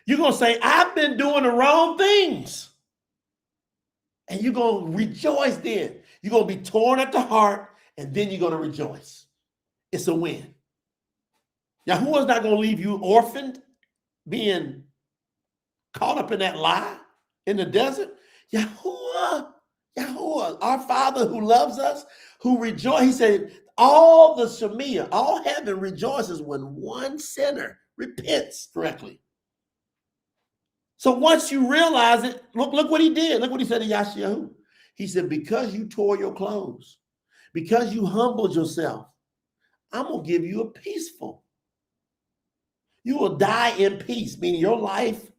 You're going to say, I've been doing the wrong things. And you're going to rejoice then. You're going to be torn at the heart, and then you're going to rejoice. It's a win. Yahuwah's not going to leave you orphaned, being caught up in that lie in the desert. Yahuwah, our Father who loves us, who rejoices. He said, all the Shemiah, all heaven rejoices when one sinner repents correctly. So once you realize it, look what he did. Look what he said to Yashayahu. He said, because you tore your clothes, because you humbled yourself, I'm going to give you a peaceful. You will die in peace, meaning your life,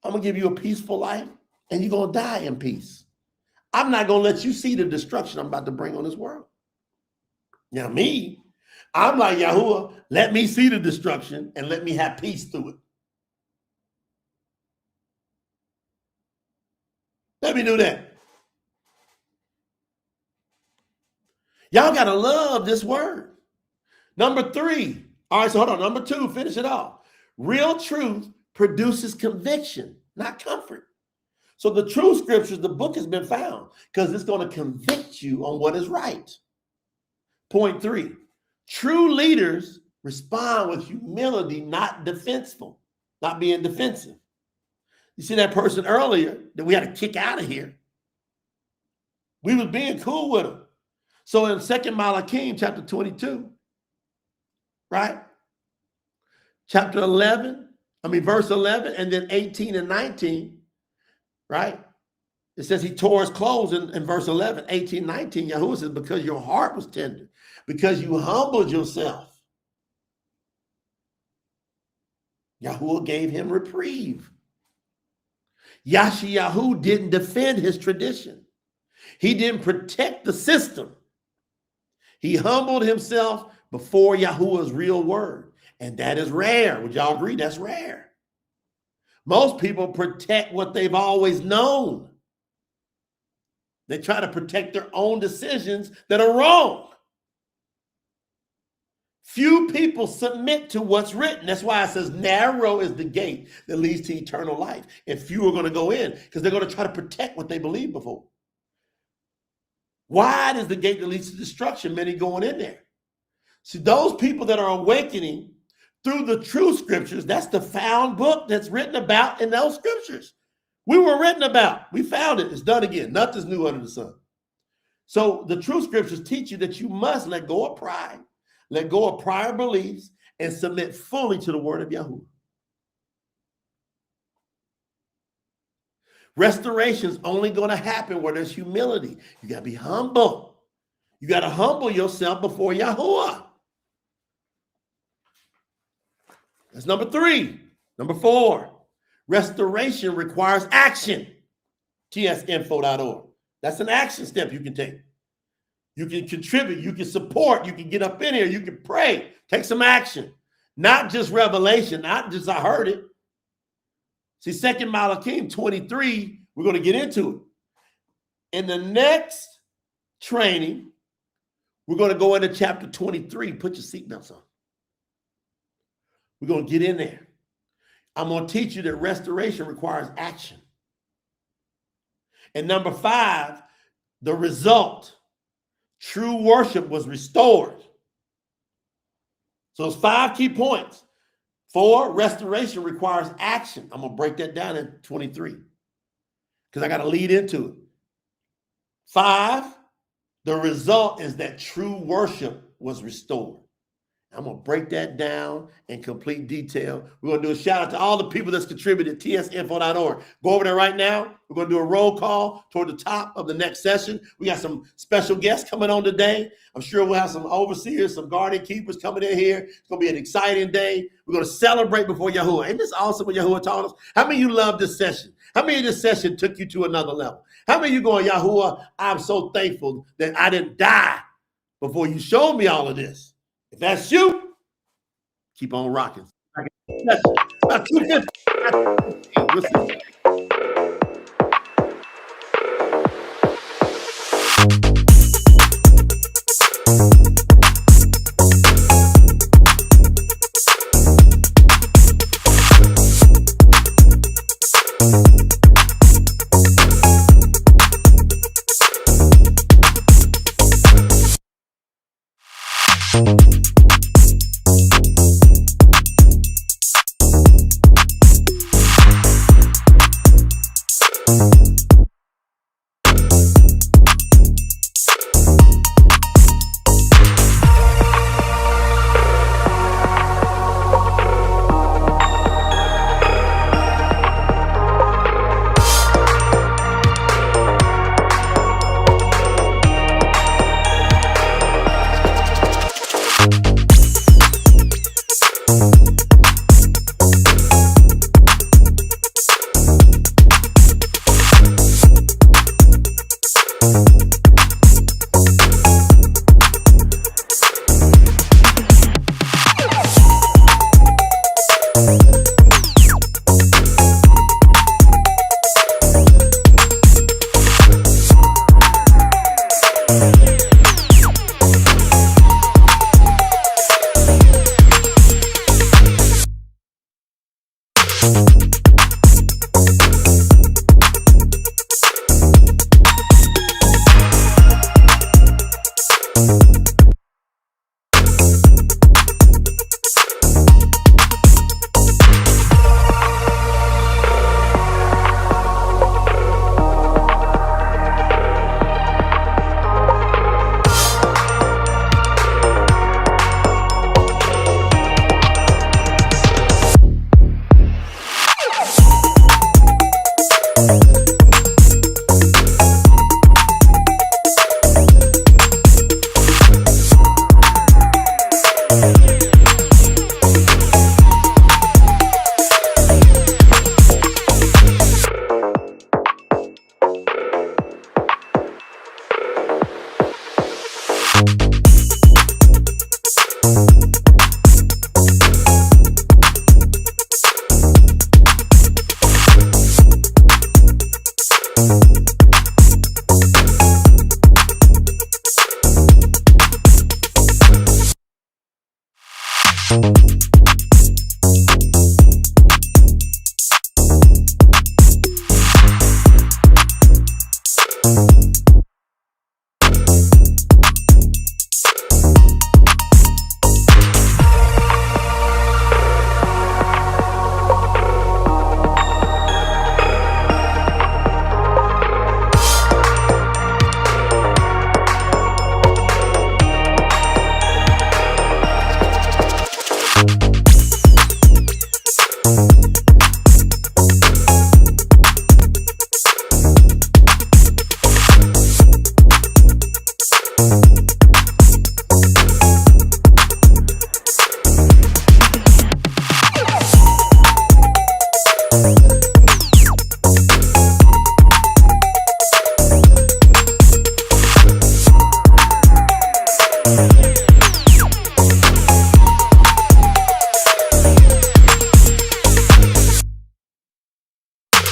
I'm going to give you a peaceful life, and you're going to die in peace. I'm not going to let you see the destruction I'm about to bring on this world. Now me, I'm like, Yahuwah, let me see the destruction and let me have peace through it. Let me do that. Y'all got to love this word. Number 3. All right, so hold on. Number 2, finish it off. Real truth produces conviction, not comfort. So the True Scriptures, the book has been found because it's going to convict you on what is right. Point 3, true leaders respond with humility, not defensive, not being defensive. You see that person earlier that we had to kick out of here. We was being cool with him. So in 2 Malachi, chapter 22, right? Chapter 11, verse 11, and then 18 and 19, right? It says he tore his clothes in verse 11, 18, 19. Yahuwah says, because your heart was tender, because you humbled yourself, Yahuwah gave him reprieve. Yashayahu didn't defend his tradition. He didn't protect the system. He humbled himself before Yahuwah's real word. And that is rare. Would y'all agree? That's rare. Most people protect what they've always known. They try to protect their own decisions that are wrong. Few people submit to what's written. That's why it says narrow is the gate that leads to eternal life. And few are going to go in because they're going to try to protect what they believed before. Wide is the gate that leads to destruction. Many going in there. See, those people that are awakening through the True Scriptures, that's the found book that's written about in those scriptures. We were written about. We found it. It's done again. Nothing's new under the sun. So the True Scriptures teach you that you must let go of pride, let go of prior beliefs, and submit fully to the word of Yahuwah. Restoration is only going to happen where there's humility. You got to be humble. You got to humble yourself before Yahuwah. That's number 3. Number 4, restoration requires action. TSinfo.org. That's an action step you can take. You can contribute, you can support, you can get up in here, you can pray, take some action. Not just revelation, not just I heard it. See, 2 Malachi 23, we're going to get into it. In the next training, we're going to go into chapter 23. Put your seatbelts on. We're going to get in there. I'm going to teach you that restoration requires action. And number 5, the result. True worship was restored. So it's 5 key points. 4, restoration requires action. I'm going to break that down in 23 because I got to lead into it. 5, the result is that true worship was restored. I'm going to break that down in complete detail. We're going to do a shout out to all the people that's contributed, tsinfo.org. Go over there right now. We're going to do a roll call toward the top of the next session. We got some special guests coming on today. I'm sure we'll have some overseers, some guardian keepers coming in here. It's going to be an exciting day. We're going to celebrate before Yahuwah. Isn't this awesome what Yahuwah taught us? How many of you love this session? How many of this session took you to another level? How many of you going, Yahuwah, I'm so thankful that I didn't die before you showed me all of this? If that's you, keep on rocking. About 250. We'll see.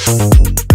faithfulness.